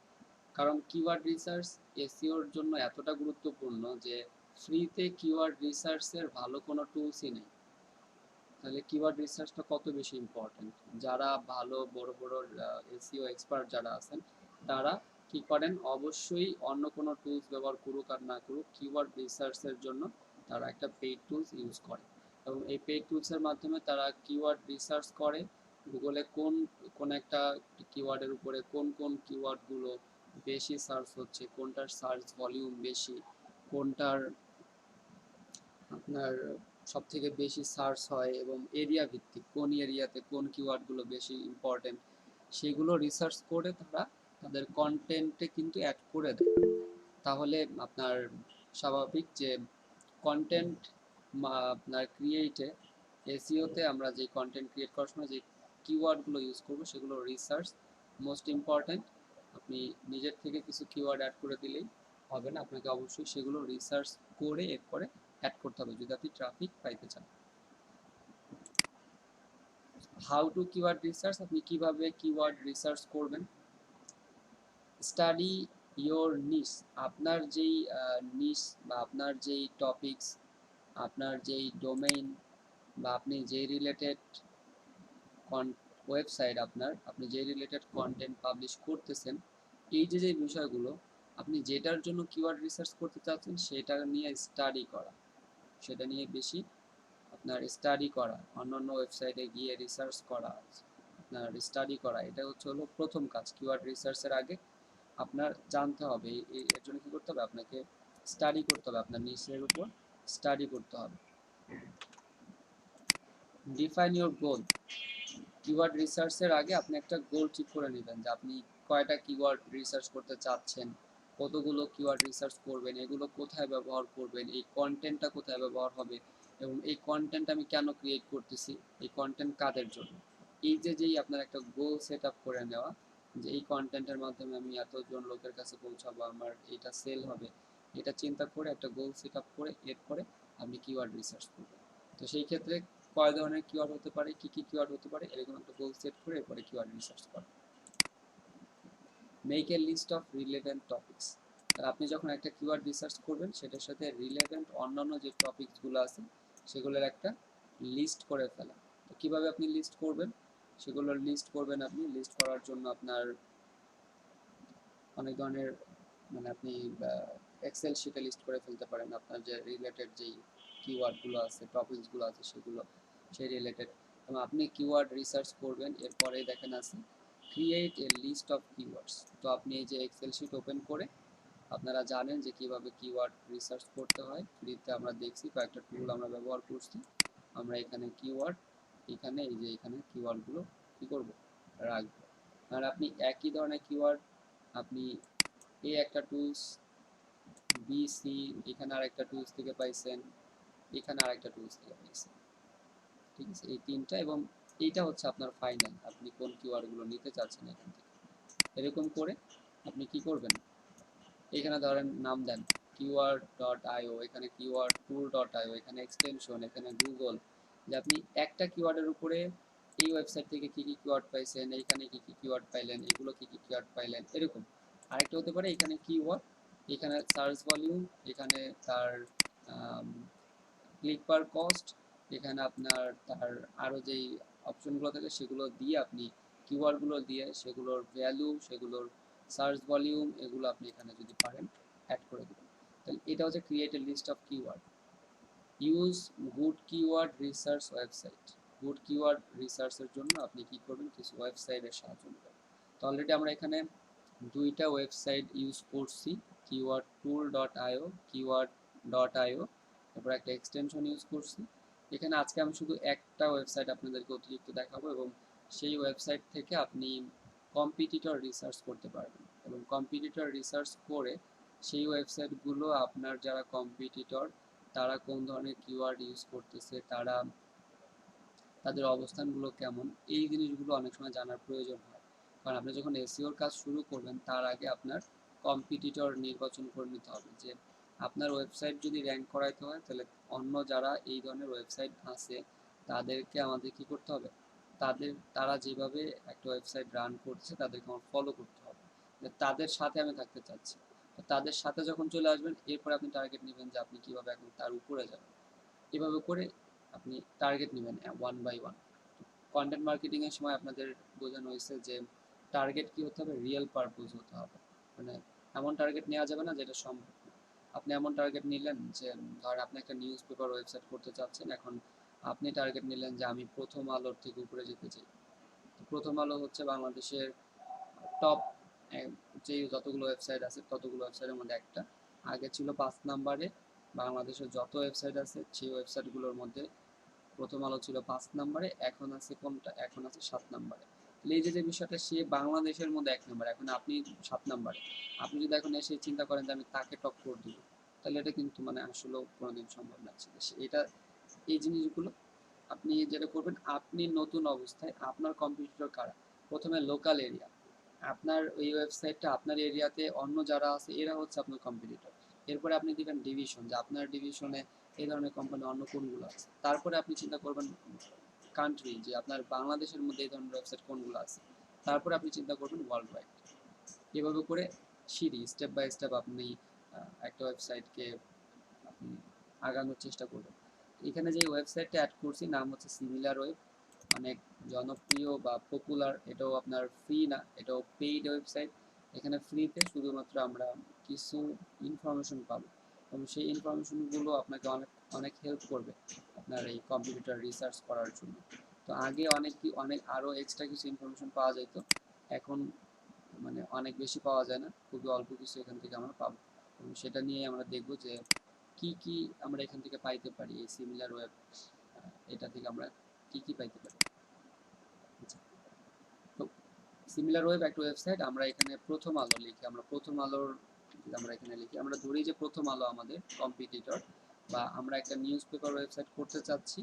কারণ কিওয়ার্ড রিসার্চ এসইওর জন্য এতটা গুরুত্বপূর্ণ যে ফ্রিতে কিওয়ার্ড রিসার্চের ভালো কোনো টুলসই নেই। তাহলে কিওয়ার্ড রিসার্চটা কত বেশি ইম্পর্টেন্ট। যারা ভালো বড় বড় এসইও এক্সপার্ট যারা আছেন তারা কি করেন, অবশ্যই অন্য কোনো টুলস ব্যবহার করুক আর না করুক, কিওয়ার্ড রিসার্চের জন্য তারা একটা পেইড টুলস ইউজ করে এবং এই পেইড টুলসের মাধ্যমে তারা কিওয়ার্ড রিসার্চ করে গুগলে কোন কোন একটা কিওয়ার্ডের উপরে কোন কোন কিওয়ার্ডগুলো বেশি সার্চ হচ্ছে, কোনটার সার্চ ভলিউম বেশি, কোনটার আপনার সব থেকে বেশি সার্চ হয় এবং এরিয়া ভিত্তিক কোন এরিয়াতে কোন কিওয়ার্ডগুলো বেশি ইম্পর্টেন্ট, সেগুলো রিসার্চ করে তারা তাদের কন্টেন্টে কিন্তু অ্যাড করে দেয়। তাহলে আপনার স্বাভাবিক যে কন্টেন্ট আপনার ক্রিয়েটে এসইওতে আমরা যে কন্টেন্ট ক্রিয়েট করার সময় যে কিওয়ার্ডগুলো ইউজ করবো সেগুলো রিসার্চ মোস্ট ইম্পর্টেন্ট। আপনি নিজের থেকে কিছু কিওয়ার্ড অ্যাড করে দিলেই হবে না, আপনাকে অবশ্যই সেগুলো রিসার্চ করে এরপরে অ্যাড করতে হবে যদি আপনি ট্রাফিক পাইতে চান। হাউ টু কিওয়ার্ড রিসার্চ, আপনি কিভাবে কিওয়ার্ড রিসার্চ করবেন। স্টাডি ইয়োর নিশ, আপনার যেই নিশ বা আপনার যেই টপিকস, আপনার যেই ডোমেইন বা আপনি যেই রিলেটেড ওয়েবসাইট, আপনি যে রিলেটেড কন্টেন্ট পাবলিশ করতেছেন, এই যে যে বিষয়গুলো আপনি যেটার জন্য কিওয়ার্ড রিসার্চ করতে চাচ্ছেন সেটা নিয়ে স্টাডি করা, সেটা নিয়ে বেশি আপনার স্টাডি করা, অন্যান্য ওয়েবসাইটে গিয়ে রিসার্চ করা, আপনার স্টাডি করা, এটা হলো প্রথম কাজ। কিওয়ার্ড রিসার্চের আগে আপনার জানতে হবে, এর জন্য কি করতে হবে, আপনাকে স্টাডি করতে হবে, আপনার নিশের উপর স্টাডি করতে হবে। ডিফাইন ইউর গোল, কিওয়ার্ড রিসার্চের আগে আপনি একটা গোল ঠিক করে নেবেন যে আপনি কয়টা কিওয়ার্ড রিসার্চ করতে চাচ্ছেন, কতগুলো কিওয়ার্ড রিসার্চ করবেন, এগুলো কোথায় ব্যবহার করবেন, এই কন্টেন্টটা কোথায় ব্যবহার হবে এবং এই কন্টেন্ট আমি কেন ক্রিয়েট করতেছি, এই কন্টেন্ট কাদের জন্য। এই যে যেই আপনার একটা গোল সেট আপ করে নেওয়া যে এই কন্টেন্টের মাধ্যমে আমি এতজন লোকের কাছে পৌঁছাবো, আমার এটা সেল হবে, এটা চিন্তা করে একটা গোল সেট আপ করে এরপরে আপনি কিওয়ার্ড রিসার্চ করবেন। তো সেই ক্ষেত্রে কয় ধরনের কিওয়ার্ড হতে পারে, কি কি কিওয়ার্ড হতে পারে, এরকম একটা গোল সেট করে এরপরে কিওয়ার্ড রিসার্চ করা। Make a list of relevant topics, আর আপনি যখন একটা কিওয়ার্ড রিসার্চ করবেন সেটার সাথে রিলেভেন্ট অন্যান্য যে টপিকসগুলো আছে সেগুলোর একটা লিস্ট করে ফেলা। তো কীভাবে আপনি লিস্ট করবেন, সেগুলোর লিস্ট করবেন, আপনি লিস্ট করার জন্য আপনার অনেক ধরনের মানে আপনি এক্সেল শিটে লিস্ট করে ফেলতে পারেন আপনার যে রিলেটেড যেই কিওয়ার্ডগুলো আছে টপিকসগুলো আছে সেগুলো সেই রিলেটেড। এবং আপনি কিওয়ার্ড রিসার্চ করবেন, এরপরে দেখেন আছে create a list of keywords. তো আপনি এই যে এক্সেল শিট ওপেন করে আপনারা জানেন যে কিভাবে কিওয়ার্ড রিসার্চ করতে হয়, ফ্রিতে আমরা দেখছি, কয়েকটা টুল আমরা ব্যবহার করছি। আমরা এখানে কিওয়ার্ড, এখানে এই যে এখানে কিওয়ার্ডগুলো কী করবো, রাখবো। আর আপনি একই ধরনের কিওয়ার্ড আপনি এ একটা টুলস, বি সি এখানে আরেকটা টুলস থেকে পাইছেন, এখানে আরেকটা টুলস থেকে পাইছেন, ঠিক আছে, এই তিনটা। এবং এইটা হচ্ছে আপনার ফাইনাল, আপনি কোন কিওয়ার্ডগুলো নিতে চাচ্ছেন এখান থেকে। এরকম করে আপনি কি করবেন, এখানে ধরেন নাম দেন কিওয়ার্ড ডট আইও, এখানে কিওয়ার্ড টুল ডট আইও, এখানে এক্সটেনশন, এখানে গুগল, যে আপনি একটা কিওয়ার্ডের উপরে এই ওয়েবসাইট থেকে কী কী কিওয়ার্ড পাইছেন, এইখানে কী কী কিওয়ার্ড পাইলেন, এগুলো কী কী কিওয়ার্ড পাইলেন, এরকম। আরেকটা হতে পারে এখানে কিওয়ার্ড, এখানে সার্চ ভলিউম, এখানে তার ক্লিক পার কস্ট, এখানে আপনার তার আরও যেই অপশনগুলো থাকে সেগুলো দিয়ে আপনি কিওয়ার্ডগুলো দিয়ে সেগুলোর ভ্যালু, সেগুলোর সার্চ ভলিউম, এগুলো আপনি এখানে যদি পারেন অ্যাড করে দেবেন। তাহলে এটা হচ্ছে create a list of keyword. Use good keyword research website, good keyword রিসার্চের জন্য আপনি কি করবেন, কিছু ওয়েবসাইটের সাহায্য নেবেন। তো অলরেডি আমরা এখানে দুইটা ওয়েবসাইট ইউজ করছি, কিওয়ার্ড টুল ডট আইও, কিওয়ার্ড ডট আইও, তারপর একটা এক্সটেনশন ইউজ করছি। এখানে আজকে আমি শুধু একটা ওয়েবসাইট আপনাদেরকে অতিরিক্ত দেখাবো এবং সেই ওয়েবসাইট থেকে আপনি কম্পিটিটর রিসার্চ করতে পারবেন এবং কম্পিটিটর রিসার্চ করে সেই ওয়েবসাইটগুলো আপনার যারা কম্পিটিটর তারা কোন ধরনের কিওয়ার্ড ইউজ করতেছে, তারা তাদের অবস্থানগুলো কেমন, এই জিনিসগুলো অনেক সময় জানার প্রয়োজন হয়। কারণ আপনি যখন এসইওর কাজ শুরু করবেন তার আগে আপনার কম্পিটিটর নির্বাচন করে নিতে হবে, যে আপনার ওয়েবসাইট যদি র্যাঙ্ক করাইতে হয় তাহলে অন্য যারা এই ধরনের ওয়েবসাইট আছে তাদেরকে আমাদের কি করতে হবে, তারা যেভাবে একটা ওয়েবসাইট রান করছে তাদেরকে আমার ফলো করতে হবে, তাদের সাথে আমি থাকতে চাচ্ছি। তো তাদের সাথে যখন চলে আসবেন এরপরে আপনি টার্গেট নেবেন যে আপনি কিভাবে এখন তার উপরে যাবেন, এভাবে করে আপনি টার্গেট নেবেন one by one. Content marketing এর সময় আপনাদের বোঝানো হয়েছে যে টার্গেট কি হতে হবে, রিয়েল পারপোজ হতে হবে, মানে এমন টার্গেট নেওয়া যাবে না যেটা সম্ভব না। আপনি এমন টার্গেট নিলেন যে ধর আপনি একটা নিউজ পেপার ওয়েবসাইট করতে চাচ্ছেন, এখন আপনি টার্গেট নিলেন যে আমি প্রথম আলোর থেকে উপরে যেতে চাই। প্রথম আলো হচ্ছে বাংলাদেশের টপ যে যতগুলো ওয়েবসাইট আছে ততগুলো ওয়েবসাইটের মধ্যে একটা, আগে ছিল 5 নম্বরে। বাংলাদেশের যত ওয়েবসাইট আছে সেই ওয়েবসাইটগুলোর মধ্যে প্রথম আলো ছিল 5 নম্বরে, এখন আছে কোনটা, এখন আছে 7 নম্বরে। এই যে বিষয়টা, সে বাংলাদেশের মধ্যে 1 নম্বর, এখন আপনি 7 নম্বরে। আপনি যদি এখন এসে চিন্তা করেন যে আমি তাকে টক্কর দিব, তাহলে এটা কিন্তু মানে আসলেও কোনোদিন সম্ভব না। এটা এই জিনিসগুলো আপনি যেটা করবেন, আপনি নতুন অবস্থায় আপনার কম্পিটিটর কারা, প্রথমে লোকাল এরিয়া, আপনার ওই ওয়েবসাইটটা আপনার এরিয়াতে অন্য যারা আছে এরা হচ্ছে আপনার কম্পিটিটর। এরপরে আপনি দিবেন ডিভিশন, যে আপনার ডিভিশনে এই ধরনের কোম্পানি অন্য কোনগুলো আছে। তারপরে আপনি চিন্তা করবেন কান্ট্রি, যে আপনার বাংলাদেশের মধ্যে এই ধরনের ওয়েবসাইট কোনগুলো আছে। তারপরে আপনি চিন্তা করবেন ওয়ার্ল্ড ওয়াইড। এভাবে করে সিঁড়ি স্টেপ বাই স্টেপ আপনি একটা ওয়েবসাইটকে আপনি আগানোর চেষ্টা করবেন। এখানে যে ওয়েবসাইটটা অ্যাড করছি নাম হচ্ছে সিমিলার ওয়েব, অনেক জনপ্রিয় বা পপুলার। এটাও আপনার ফ্রি না, এটাও পেইড ওয়েবসাইট। এখানে ফ্রিতে শুধুমাত্র আমরা কিছু ইনফরমেশন পাবো, এবং সেই ইনফরমেশনগুলো আপনাকে অনেক অনেক হেল্প করবে আপনার এই কম্পিউটার রিসার্চ করার জন্য। তো আগে অনেক আরও এক্সট্রা কিছু ইনফরমেশন পাওয়া যেত, এখন মানে অনেক বেশি পাওয়া যায় না, খুবই অল্প কিছু এখান থেকে আমরা পাবো। এবং সেটা নিয়ে আমরা দেখবো যে কি কি আমরা এখান থেকে পাইতে পারি, এই সিমিলার ওয়েব এটা থেকে আমরা কি কি পাইতে পারি। আচ্ছা, তো সিমিলার ওয়েব একটা ওয়েবসাইট, আমরা এখানে প্রথম আলো লিখি, আমরা প্রথম আলোর আমরা এখানে লিখি, আমরা ধরি যে প্রথম আলো আমাদের কম্পিটিটর, বা আমরা একটা নিউজ পেপার ওয়েবসাইট করতে চাচ্ছি,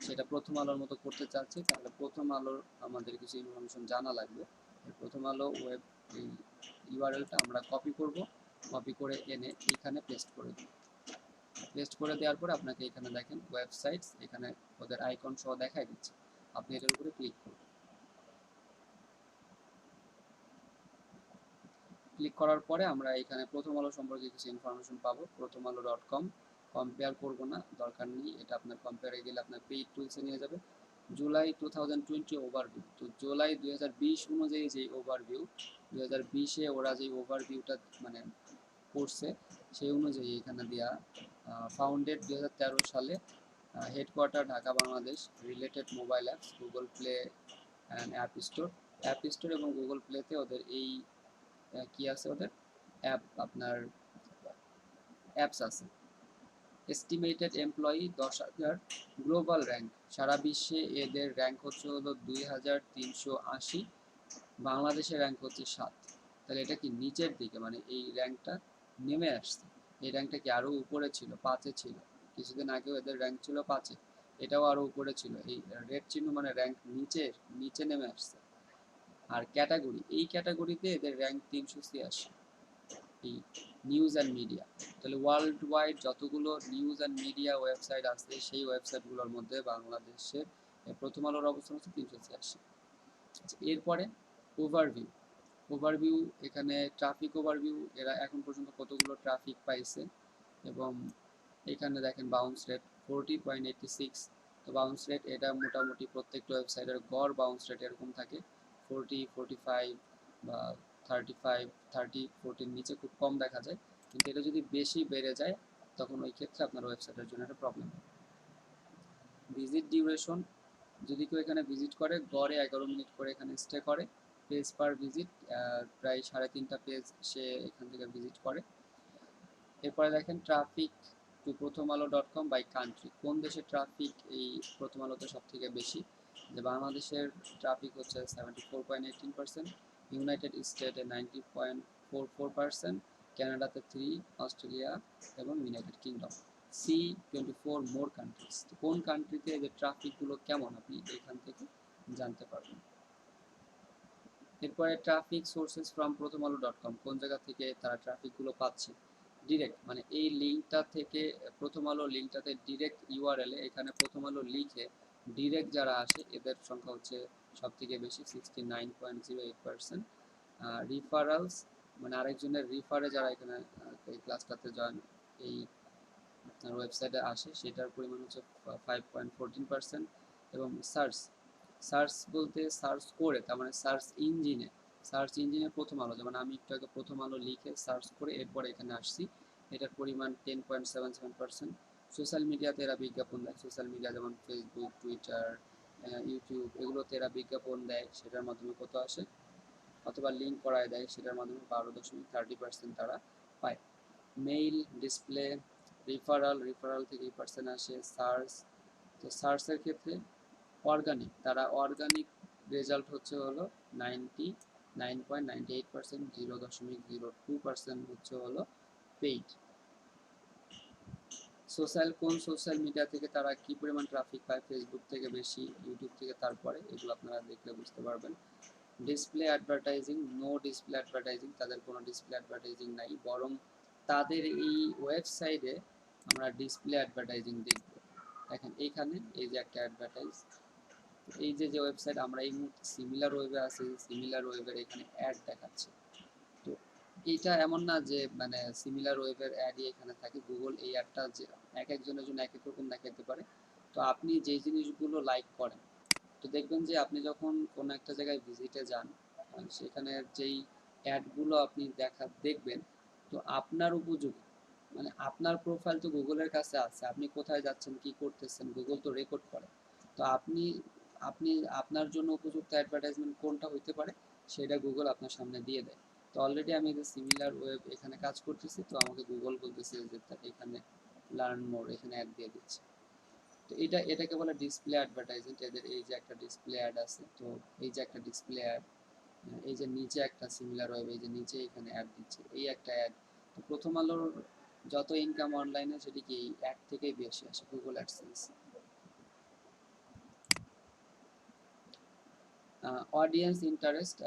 সেটা প্রথম আলোর মতো করতে চাচ্ছি, তাহলে প্রথম আলোর আমাদের কিছু ইনফরমেশন জানা লাগবে। প্রথম আলো ওয়েব এই ইউআরএলটা আমরা কপি করব, কপি করে এনে এখানে পেস্ট করে দেব। পেস্ট করে দেওয়ার পর আপনাকে এখানে দেখেন ওয়েবসাইটস, এখানে ওদের আইকন সহ দেখাই দিচ্ছে, আপনি এটার উপরে ক্লিক করুন। ক্লিক করার পরে আমরা এখানে প্রথম আলো সম্পর্কে কিছু ইনফরমেশন পাবো, প্রথম আলো .com। কম্পেয়ার করবো না, দরকার নেই, এটা আপনার কম্পেয়ারে গেলে আপনার পেইড টুলসে নিয়ে যাবে। জুলাই 2020 ওভারভিউ, তো জুলাই 2020 অনুযায়ী যে ওভারভিউ, 2020-এ ওরা যে ওভারভিউটা মানে করছে সেই অনুযায়ী এখানে দেওয়া। ফাউন্ডেড 2013 সালে, headquarter Dhaka Bangladesh, related mobile apps Google play and app store এবং গুগল প্লেতে ওদের এই কি আছে, ওদের অ্যাপ আপনার অ্যাপস আছে। এস্টিমেটেড এমপ্লয়ি 10,000, গ্লোবাল র্যাঙ্ক সারা বিশ্বে এদের র্যাঙ্ক হচ্ছে হলো 2380, বাংলাদেশের র্যাঙ্ক হচ্ছে 7। তাহলে এটা কি নিচের দিকে, মানে এই র্যাঙ্কটা নেমে আসছে। এই র্যাঙ্কটা কি আরও উপরে ছিল, 5-এ ছিল, কিছুদিন আগেও এদের র্যাঙ্ক ছিল 5-এ, এটাও আরও উপরে ছিল। এই রেড চিহ্ন মানে র্যাঙ্ক নিচে নেমে আসছে। আর ক্যাটাগরি, এই ক্যাটাগরিতে এদের র্যাঙ্ক 386, এই নিউজ অ্যান্ড মিডিয়া। তাহলে ওয়ার্ল্ড ওয়াইড যতগুলো নিউজ অ্যান্ড মিডিয়া ওয়েবসাইট আছে সেই ওয়েবসাইটগুলোর মধ্যে বাংলাদেশের প্রথম আলোর অবস্থান হচ্ছে 386। এরপরে ওভারভিউ, ওভারভিউ এখানে ট্রাফিক ওভারভিউ, এরা এখন পর্যন্ত কতগুলো ট্রাফিক পাইছে, এবং এখানে দেখেন বাউন্স রেট 40.86। তো বাউন্স রেট এটা মোটামুটি প্রত্যেকটা ওয়েবসাইটের গড় বাউন্স রেট এরকম থাকে 40, 45 বা 35, 30, 40 নিচে খুব কম দেখা যায়। কিন্তু এটা যদি বেশি বেড়ে যায় তখন ওই ক্ষেত্রে আপনার ওয়েবসাইটের জন্য একটা প্রবলেম হবে। ভিজিট ডিউরেশন, যদি কেউ এখানে ভিজিট করে গড়ে 11 মিনিট করে এখানে স্টে করে, পেজ পার ভিজিট প্রায় 3.5টা পেজ সে এখান থেকে ভিজিট করে। এরপরে দেখেন ট্রাফিক টু প্রথম আলো .com বাই কান্ট্রি, কোন দেশের ট্রাফিক এই প্রথম আলোতে সব থেকে বেশি, যে বাংলাদেশের ট্রাফিক হচ্ছে 74.18%, ইউনাইটেড স্টেটে 90.44%, কানাডাতে 3, অস্ট্রেলিয়া এবং ইউনাইটেড কিংডম। C24 মোর কান্ট্রিজ, কোন কান্ট্রিতে যে ট্রাফিকগুলো কেমন আপনি এখান থেকে জানতে পারবেন। এরপরে ট্রাফিক সোর্সেস ফ্রম প্রথমআলো.com, কোন জায়গা থেকে তারা ট্রাফিকগুলো পাচ্ছে ডিরেক্ট, মানে এই লিঙ্কটা থেকে প্রথম আলো লিঙ্কটাতে ডিরেক্ট ইউআরএল এ এখানে প্রথম আলো লিখে ডিরেক্ট যারা আসে এদের সংখ্যা হচ্ছে সব থেকে বেশি 69.08%। রিফারালস মানে আরেকজনের রিফারে যারা এখানে এই ক্লাসটাতে জয়েন এই আপনার ওয়েবসাইটে আসে সেটার পরিমাণ হচ্ছে 5.14%। এবং সার্চ সার্চ বলতে সার্চ করে তার মানে সার্চ ইঞ্জিনে প্রথম আলো, যেমন আমি একটু আগে প্রথম আলো লিখে সার্চ করে এরপরে এখানে আসছি, এটার পরিমাণ 10.77%। সোশ্যাল মিডিয়াতে এরা বিজ্ঞাপন দেয়, সোশ্যাল মিডিয়া যেমন ফেসবুক, টুইটার, ইউটিউব, এগুলোতে এরা বিজ্ঞাপন দেয়, সেটার মাধ্যমে কত আসে, অথবা লিঙ্ক করায় দেয়, সেটার মাধ্যমে 12.30% তারা পায়। মেইল, ডিসপ্লে, রিফারাল থেকে এই পার্সেন্ট আসে। সার্চ, তো সার্চের ক্ষেত্রে অর্গানিক, তারা অর্গানিক রেজাল্ট হচ্ছে হলো 99.98%, 0.02% হচ্ছে হলো পেইড। কোন সোশ্যাল মিডিয়া থেকে তারা কি পরিমাণ ট্রাফিক পায়, ফেসবুক থেকে বেশি, ইউটিউব থেকে তারপরে, এগুলো আপনারা দেখলে বুঝতে পারবেন। Display advertising, no display advertising, তাদের কোনো ডিসপ্লে অ্যাডভার্টাইজিং নাই, বরং তাদের এই ওয়েবসাইটে আমরা ডিসপ্লে অ্যাডভার্টাইজিং দেখব। দেখেন এইখানে এই যে একটা অ্যাডভার্টাইজ, এই যে যে ওয়েবসাইট আমরা এই মুহূর্তে সিমিলার ওয়েবে আছি, সিমিলার ওয়েবের এখানে অ্যাড দেখাচ্ছে। তো এইটা এমন না যে মানে সিমিলার ওয়েবের অ্যাডই এখানে থাকে, গুগল এই অ্যাডটা যে এক একজনের জন্য এক এক রকম দেখাতে পারে। তো আপনি যে জিনিসগুলো লাইক করেন, তো দেখবেন যে আপনি যখন কোনো একটা জায়গায় ভিজিটে যান সেখানে যেই অ্যাডগুলো আপনি দেখবেন, তো আপনার উপযোগী মানে আপনার প্রোফাইল তো গুগলের কাছে আছে, আপনি কোথায় যাচ্ছেন কি করতেছেন গুগল তো রেকর্ড করে। তো আপনি আপনি আপনার জন্য উপযুক্ত অ্যাডভার্টাইজমেন্ট কোনটা হইতে পারে সেটা গুগল আপনার সামনে দিয়ে দেয়। তো অলরেডি আমি যে সিমিলার ওয়েব এখানে কাজ করতেছি, তো আমাকে গুগল বলতেছে যে এখানে লার্ন মোর, এখানে অ্যাড দিয়ে দিচ্ছে। তো এটাকে বলে ডিসপ্লে অ্যাডভার্টাইজমেন্ট। এদের এই যে একটা ডিসপ্লে অ্যাড আছে, তো এই যে একটা ডিসপ্লে অ্যাড, এই যে নিচে একটা সিমিলার ওয়েব, এই যে নিচে এখানে অ্যাড দিচ্ছে, এই একটা অ্যাড। তো প্রথম আলোর যত ইনকাম অনলাইনে সেটি কি এই অ্যাড থেকেই বেশি আসে, গুগল অ্যাডসেন্স। অডিয়েন্স ইন্টারেস্ট,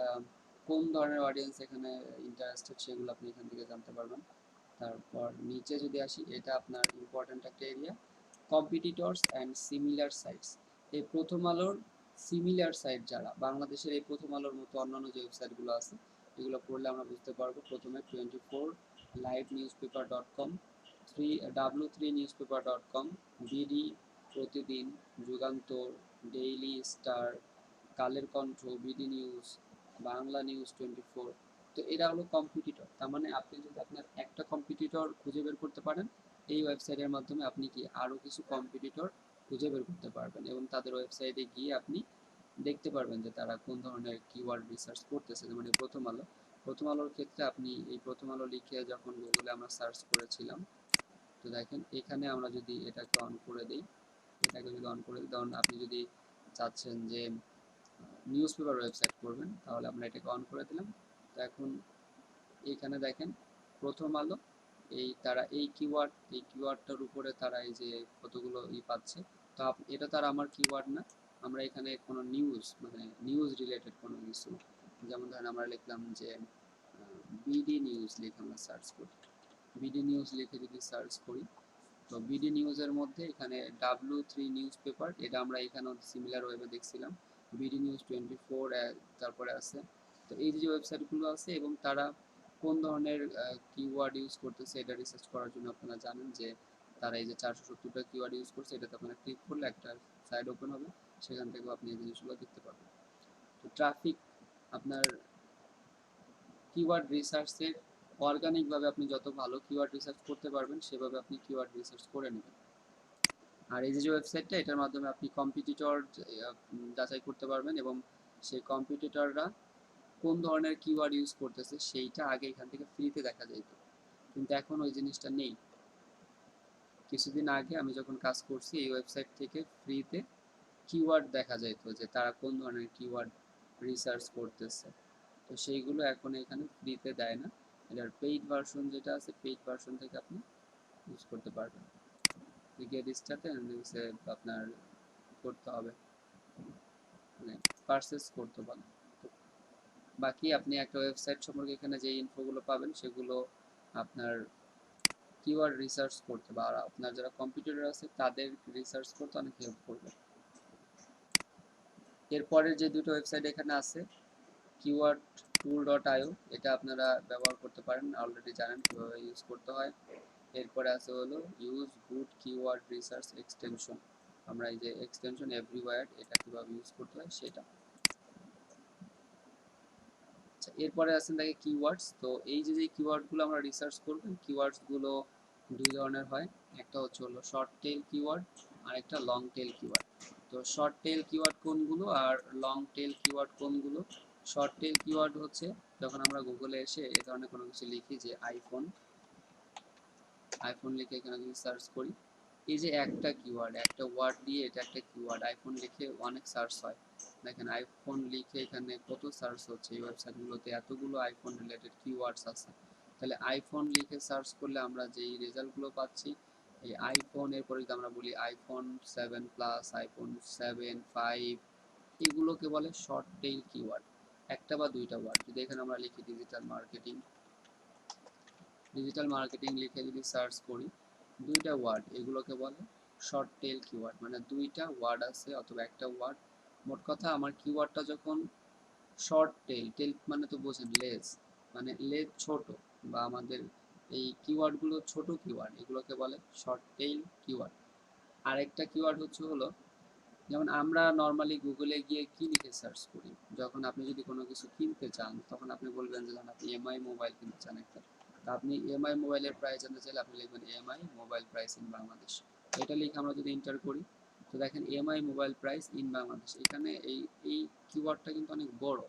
কোন ধরনের অডিয়েন্স এখানে ইন্টারেস্টেড সেগুলো আপনি এখান থেকে জানতে পারবেন। তারপর নিচে যদি আসি, এটা আপনার ইম্পর্ট্যান্ট একটা area, competitors and similar sites. এই প্রথম আলোর সিমিলার সাইট যারা, বাংলাদেশের এই প্রথম আলোর মতো অন্যান্য যে ওয়েবসাইটগুলো আছে এগুলো পড়লে আমরা বুঝতে পারবো। প্রথমে 24 live newspaper.com, w3newspaper.com, বিডি, প্রতিদিন, Jugantor, daily star, Kaler Kantho, BD news, Bangla news 24। তো এরা হলো কম্পিটিটর, তার মানে আপনি যদি আপনার একটা কম্পিটিটর খুঁজে বের করতে পারেন, এই ওয়েবসাইটের মাধ্যমে আপনি কি আরও কিছু কম্পিটিটর খুঁজে বের করতে পারবেন এবং তাদের ওয়েবসাইটে গিয়ে আপনি দেখতে পারবেন যে তারা কোন ধরনের কিওয়ার্ড রিসার্চ করতেছে। যেমন এই প্রথম আলোর ক্ষেত্রে আপনি এই প্রথম আলো লিখে যখন গুগলে আমরা সার্চ করেছিলাম, তো দেখেন এখানে আমরা যদি এটাকে অন করে দিই, তখন আপনি যদি চাচ্ছেন যে নিউজ পেপার ওয়েবসাইট করবেন, তাহলে আমরা এটাকে অন করে দিলাম। তো এখন এইখানে দেখেন প্রথম আলো, এই তারা এই কিওয়ার্ডটার উপরে তারা এই যে কতগুলো পাচ্ছে। তো এটা তো আর আমার কিওয়ার্ড না, আমরা এখানে কোনো নিউজ মানে নিউজ রিলেটেড কোনো কিছু, যেমন ধরেন আমরা লিখলাম যে বিডি নিউজ লিখে আমরা সার্চ করি, বিডি নিউজ লিখে যদি সার্চ করি, তো বিডি নিউজের মধ্যে এখানে W3 নিউজ পেপার, এটা আমরা এখানেও সিমিলার ওয়েবে দেখছিলাম, বিডি নিউজ 24 তারপরে আছে। তো এই যে ওয়েবসাইটগুলো আছে এবং তারা কোন ধরনের কিওয়ার্ড ইউজ করতেছে এটা রিসার্চ করার জন্য আপনারা জানেন যে তারা এই যে 470টা কিওয়ার্ড ইউজ করছে, এটাতে আপনারা ক্লিক করলে একটা সাইট ওপেন হবে, সেখান থেকেও আপনি এই জিনিসগুলো দেখতে পারবেন। তো ট্রাফিক আপনার কিওয়ার্ড রিসার্চের অর্গানিকভাবে আপনি যত ভালো কিওয়ার্ড রিসার্চ করতে পারবেন সেভাবে আপনি কিওয়ার্ড রিসার্চ করে নেবেন। আর এই যে ওয়েবসাইটটা, এটার মাধ্যমে আপনি কম্পিটিটর যাচাই করতে পারবেন এবং সেই কম্পিটিটররা কোন ধরনের কিওয়ার্ড ইউজ করতেছে সেইটা আগে এখান থেকে ফ্রিতে দেখা যেত, কিন্তু এখন ওই জিনিসটা নেই। কিছুদিন আগে আমি যখন কাজ করছি এই ওয়েবসাইট থেকে ফ্রিতে কিওয়ার্ড দেখা যেত যে তারা কোন ধরনের কিওয়ার্ড রিসার্চ করতেছে, তো সেইগুলো এখন এখানে ফ্রিতে দেয় না। এটার পেইড ভার্সন যেটা আছে, পেইড ভার্সন থেকে আপনি ইউজ করতে পারবেন। গেট স্টার্টে আপনার করতে হবে, মানে পারচেস করতে পারেন। বাকি আপনি একটা ওয়েবসাইট সম্পর্কে এখানে যে ইনফোগুলো পাবেন সেগুলো আপনার কিওয়ার্ড রিসার্চ করতে বা আপনার যারা কম্পিউটার আছে তাদের রিসার্চ করতে অনেক হেল্প করবে। এরপরের যে দুটো ওয়েবসাইট এখানে আছে, কিওয়ার্ড টুল ডট আইও, এটা আপনারা ব্যবহার করতে পারেন, অলরেডি জানেন কীভাবে ইউজ করতে হয়। এরপরে আছে হলো use good keyword research extension, আমরা এই যে এক্সটেনশন এভরিওয়্যার এটা কীভাবে ইউজ করতে হয় সেটা। আচ্ছা, এরপরে আছেন দেখে কিওয়ার্ডস। তো এই যে যে কিওয়ার্ডগুলো আমরা রিসার্চ করব, কিওয়ার্ডসগুলো দুই ধরনের হয়, একটা হচ্ছে হলো শর্ট টেল কিওয়ার্ড আর একটা লং টেল কিওয়ার্ড। তো শর্ট টেল কিওয়ার্ড কোনগুলো আর লং টেল কিওয়ার্ড কোনগুলো? শর্ট টেল কিওয়ার্ড হচ্ছে যখন আমরা গুগলে এসে এ ধরনের কোনো কিছু লিখি, যে আইফোন, আইফোন লিখে এখানে যদি সার্চ করি, এই যে একটা কিওয়ার্ড, একটা ওয়ার্ড দিয়ে এটা একটা কিওয়ার্ড, আইফোন লিখে অনেক সার্চ হয়। দেখেন আইফোন লিখে এখানে কত সার্চ হচ্ছে, এই ওয়েবসাইটগুলোতে এতগুলো আইফোন রিলেটেড কিওয়ার্ডস আছে। তাহলে আইফোন লিখে সার্চ করলে আমরা যেই রেজাল্টগুলো পাচ্ছি, এই আইফোন, এরপরে যদি আমরা বলি আইফোন 7 প্লাস, আইফোন 7, 5, এগুলোকে বলে শর্ট টেইল কিওয়ার্ড। একটা বা দুইটা ওয়ার্ড যদি এখানে আমরা লিখি ডিজিটাল মার্কেটিং, ডিজিটাল মার্কেটিং লিখে যদি সার্চ করি, দুইটা ওয়ার্ড, এগুলোকে বলে শর্ট টেল কিওয়ার্ড, মানে দুইটা ওয়ার্ড আছে অথবা একটা ওয়ার্ড। মোট কথা আমার কিওয়ার্ডটা যখন শর্ট টেল, টেল মানে তো বোঝেন লেজ, মানে লেজ ছোট, বা আমাদের এই কিওয়ার্ডগুলো ছোট কিওয়ার্ড, এগুলোকে বলে শর্ট টেল কিওয়ার্ড। আরেকটা কিওয়ার্ড হচ্ছে হলো, যেমন আমরা নর্মালি গুগলে গিয়ে কি লিখে সার্চ করি, যখন আপনি যদি কোনো কিছু কিনতে চান তখন আপনি বলবেন যে আপনি এমআই মোবাইল কিনতে চান একটা, তা আপনি এমআই মোবাইলের প্রাইস জানতে চাইলে আপনি লিখবেন MI mobile price in Bangladesh. এটা লিখে আমরা যদি এন্টার করি, তো দেখেন MI mobile price in Bangladesh, এখানে এই এই কিওয়ার্ডটা কিন্তু অনেক বড়।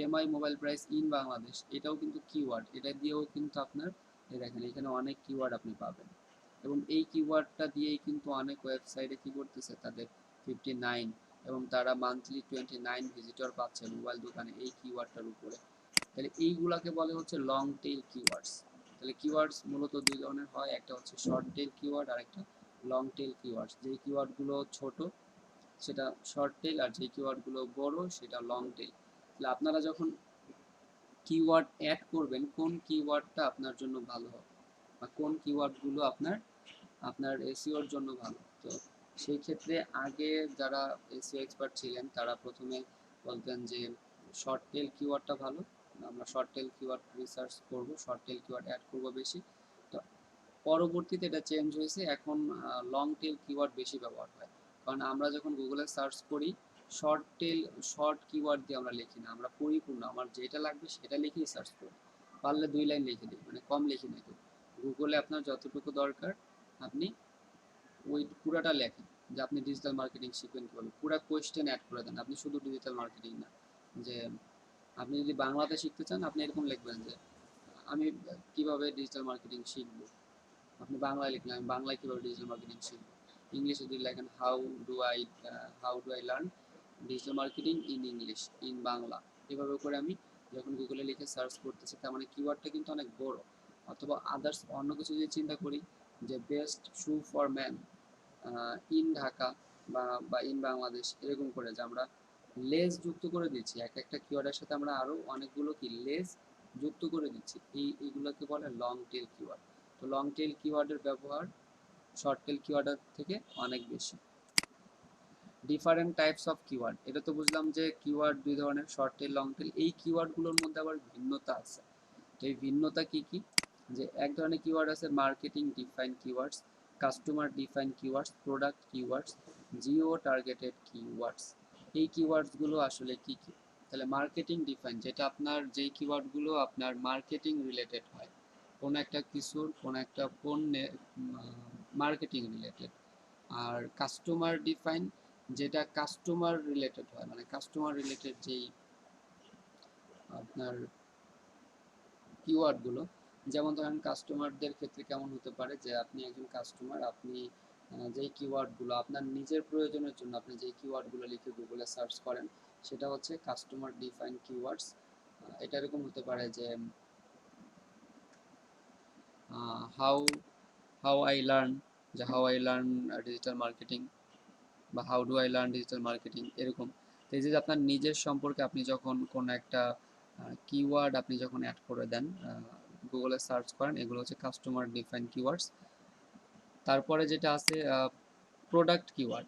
MI mobile price in Bangladesh এটাও কিন্তু কিওয়ার্ড, এটা দিয়েও কিন্তু আপনার এই দেখেন এখানে অনেক কিওয়ার্ড আপনি পাবেন। এবং এই কিওয়ার্ডটা দিয়েই কিন্তু অনেক ওয়েবসাইটে কি করতেছে, তাদের 59 এবং তারা মান্থলি 29 ভিজিটর পাচ্ছে মোবাইল দোকানে এই কিওয়ার্ডটার উপরে। তাহলে এইগুলাকে বলে হচ্ছে লং টেইল কিওয়ার্ডস। তাহলে কিওয়ার্ডস মূলত দুই ধরনের হয়, একটা হচ্ছে শর্ট টেইল কিওয়ার্ড আর একটা লং টেইল কিওয়ার্ডস। যেই কিওয়ার্ডগুলো ছোট সেটা শর্ট টেইল, আর যেই কিওয়ার্ডগুলো বড় সেটা লং টেইল। তাহলে আপনারা যখন কিওয়ার্ড অ্যাড করবেন, কোন কিওয়ার্ডটা আপনার জন্য ভালো হবে বা কোন কিওয়ার্ডগুলো আপনার আপনার এসইওর জন্য ভালো, তো সেই ক্ষেত্রে আগে যারা এসইও এক্সপার্ট ছিলেন তারা প্রথমে বলতেন যে শর্ট টেল কিওয়ার্ডটা ভালো, আমরা শর্ট টেল কিওয়ার্ড রিসার্চ করব, শর্ট টেল কিওয়ার্ড অ্যাড করব বেশি। তো পরবর্তীতে এটা চেঞ্জ হয়েছে, এখন লং টেল কিওয়ার্ড বেশি ব্যবহার হয়। কারণ আমরা যখন গুগলে সার্চ করি, শর্ট টেল, শর্ট কিওয়ার্ড দিয়ে আমরা লিখি না, আমরা পরিপূর্ণ আমার যেটা লাগবে সেটা লিখেই সার্চ করি, পারলে 2 লাইন লিখে দিই, মানে কম লিখি না। তো গুগলে আপনার যতটুকু দরকার আপনি ওই পুরাটা লেখেন, যে আপনি ডিজিটাল মার্কেটিং শিখবেন কীভাবে, পুরা কোয়েশ্চেন অ্যাড করে দেন, আপনি শুধু ডিজিটাল মার্কেটিং না, যে আপনি যদি বাংলাতে শিখতে চান আপনি এরকম লিখবেন যে আমি কিভাবে ডিজিটাল মার্কেটিং শিখব, আপনি বাংলায় লিখলেন আমি বাংলায় কীভাবে ডিজিটাল মার্কেটিং শিখব। ইংলিশে যদি লেখেন how do I learn digital marketing in English in Bangla, এভাবে করে আমি যখন গুগলে লিখে সার্চ করতেছি, তার মানে কিওয়ার্ডটা কিন্তু অনেক বড়। অথবা আদার্স অন্য কিছু যদি চিন্তা করি, যে best shoe for man in Dhaka বা ইন বাংলাদেশ, এরকম করে যে আমরা লেস যুক্ত করে দিচ্ছি, এক একটা কিওয়ার্ডের সাথে আমরা আরও অনেকগুলো কি লেস যুক্ত করে দিচ্ছি, এইগুলোকে বলে লং টেল কিওয়ার্ড। তো লং টেল কিওয়ার্ডের ব্যবহার শর্ট টেল কিওয়ার্ডের থেকে অনেক বেশি। ডিফারেন্ট টাইপস অফ কিওয়ার্ড, এটা তো বুঝলাম যে কিওয়ার্ড দুই ধরনের, শর্ট টেল, লং টেল। এই কিওয়ার্ডগুলোর মধ্যে আবার ভিন্নতা আছে। তো এই ভিন্নতা কি কি, যে এক ধরনের কিওয়ার্ড আছে marketing define keywords, customer define keywords, product keywords, Jio targeted keywords. এই কিওয়ার্ডসগুলো আসলে কি কি? তাহলে মার্কেটিং ডিফাইন, যেটা আপনার যেই কিওয়ার্ডগুলো আপনার মার্কেটিং রিলেটেড হয়, কোনো একটা কিছুর কোনো একটা পণ্যের মার্কেটিং রিলেটেড। আর কাস্টমার ডিফাইন, যেটা কাস্টমার রিলেটেড হয়, মানে কাস্টমার রিলেটেড যেই আপনার কিওয়ার্ডগুলো, যেমন ধরেন কাস্টমারদের ক্ষেত্রে কেমন হতে পারে, যে আপনি একজন কাস্টমার, আপনি যেই কিওয়ার্ডগুলো আপনার নিজের প্রয়োজনের জন্য আপনি যেই কিওয়ার্ডগুলো লিখে গুগলে সার্চ করেন সেটা হচ্ছে কাস্টমার ডিফাইন কিওয়ার্ডস। এটা এরকম হতে পারে যে হাউ হাউ আই লার্ন, যে how I learn digital marketing, বা how do I learn digital marketing, এরকম। তো এই যে আপনার নিজের সম্পর্কে আপনি যখন কোনো একটা কিওয়ার্ড আপনি যখন অ্যাড করে দেন, গুগলে সার্চ করেন, এগুলো হচ্ছে কাস্টমার ডিফাইন কিওয়ার্ডস। তারপরে যেটা আছে product keyword,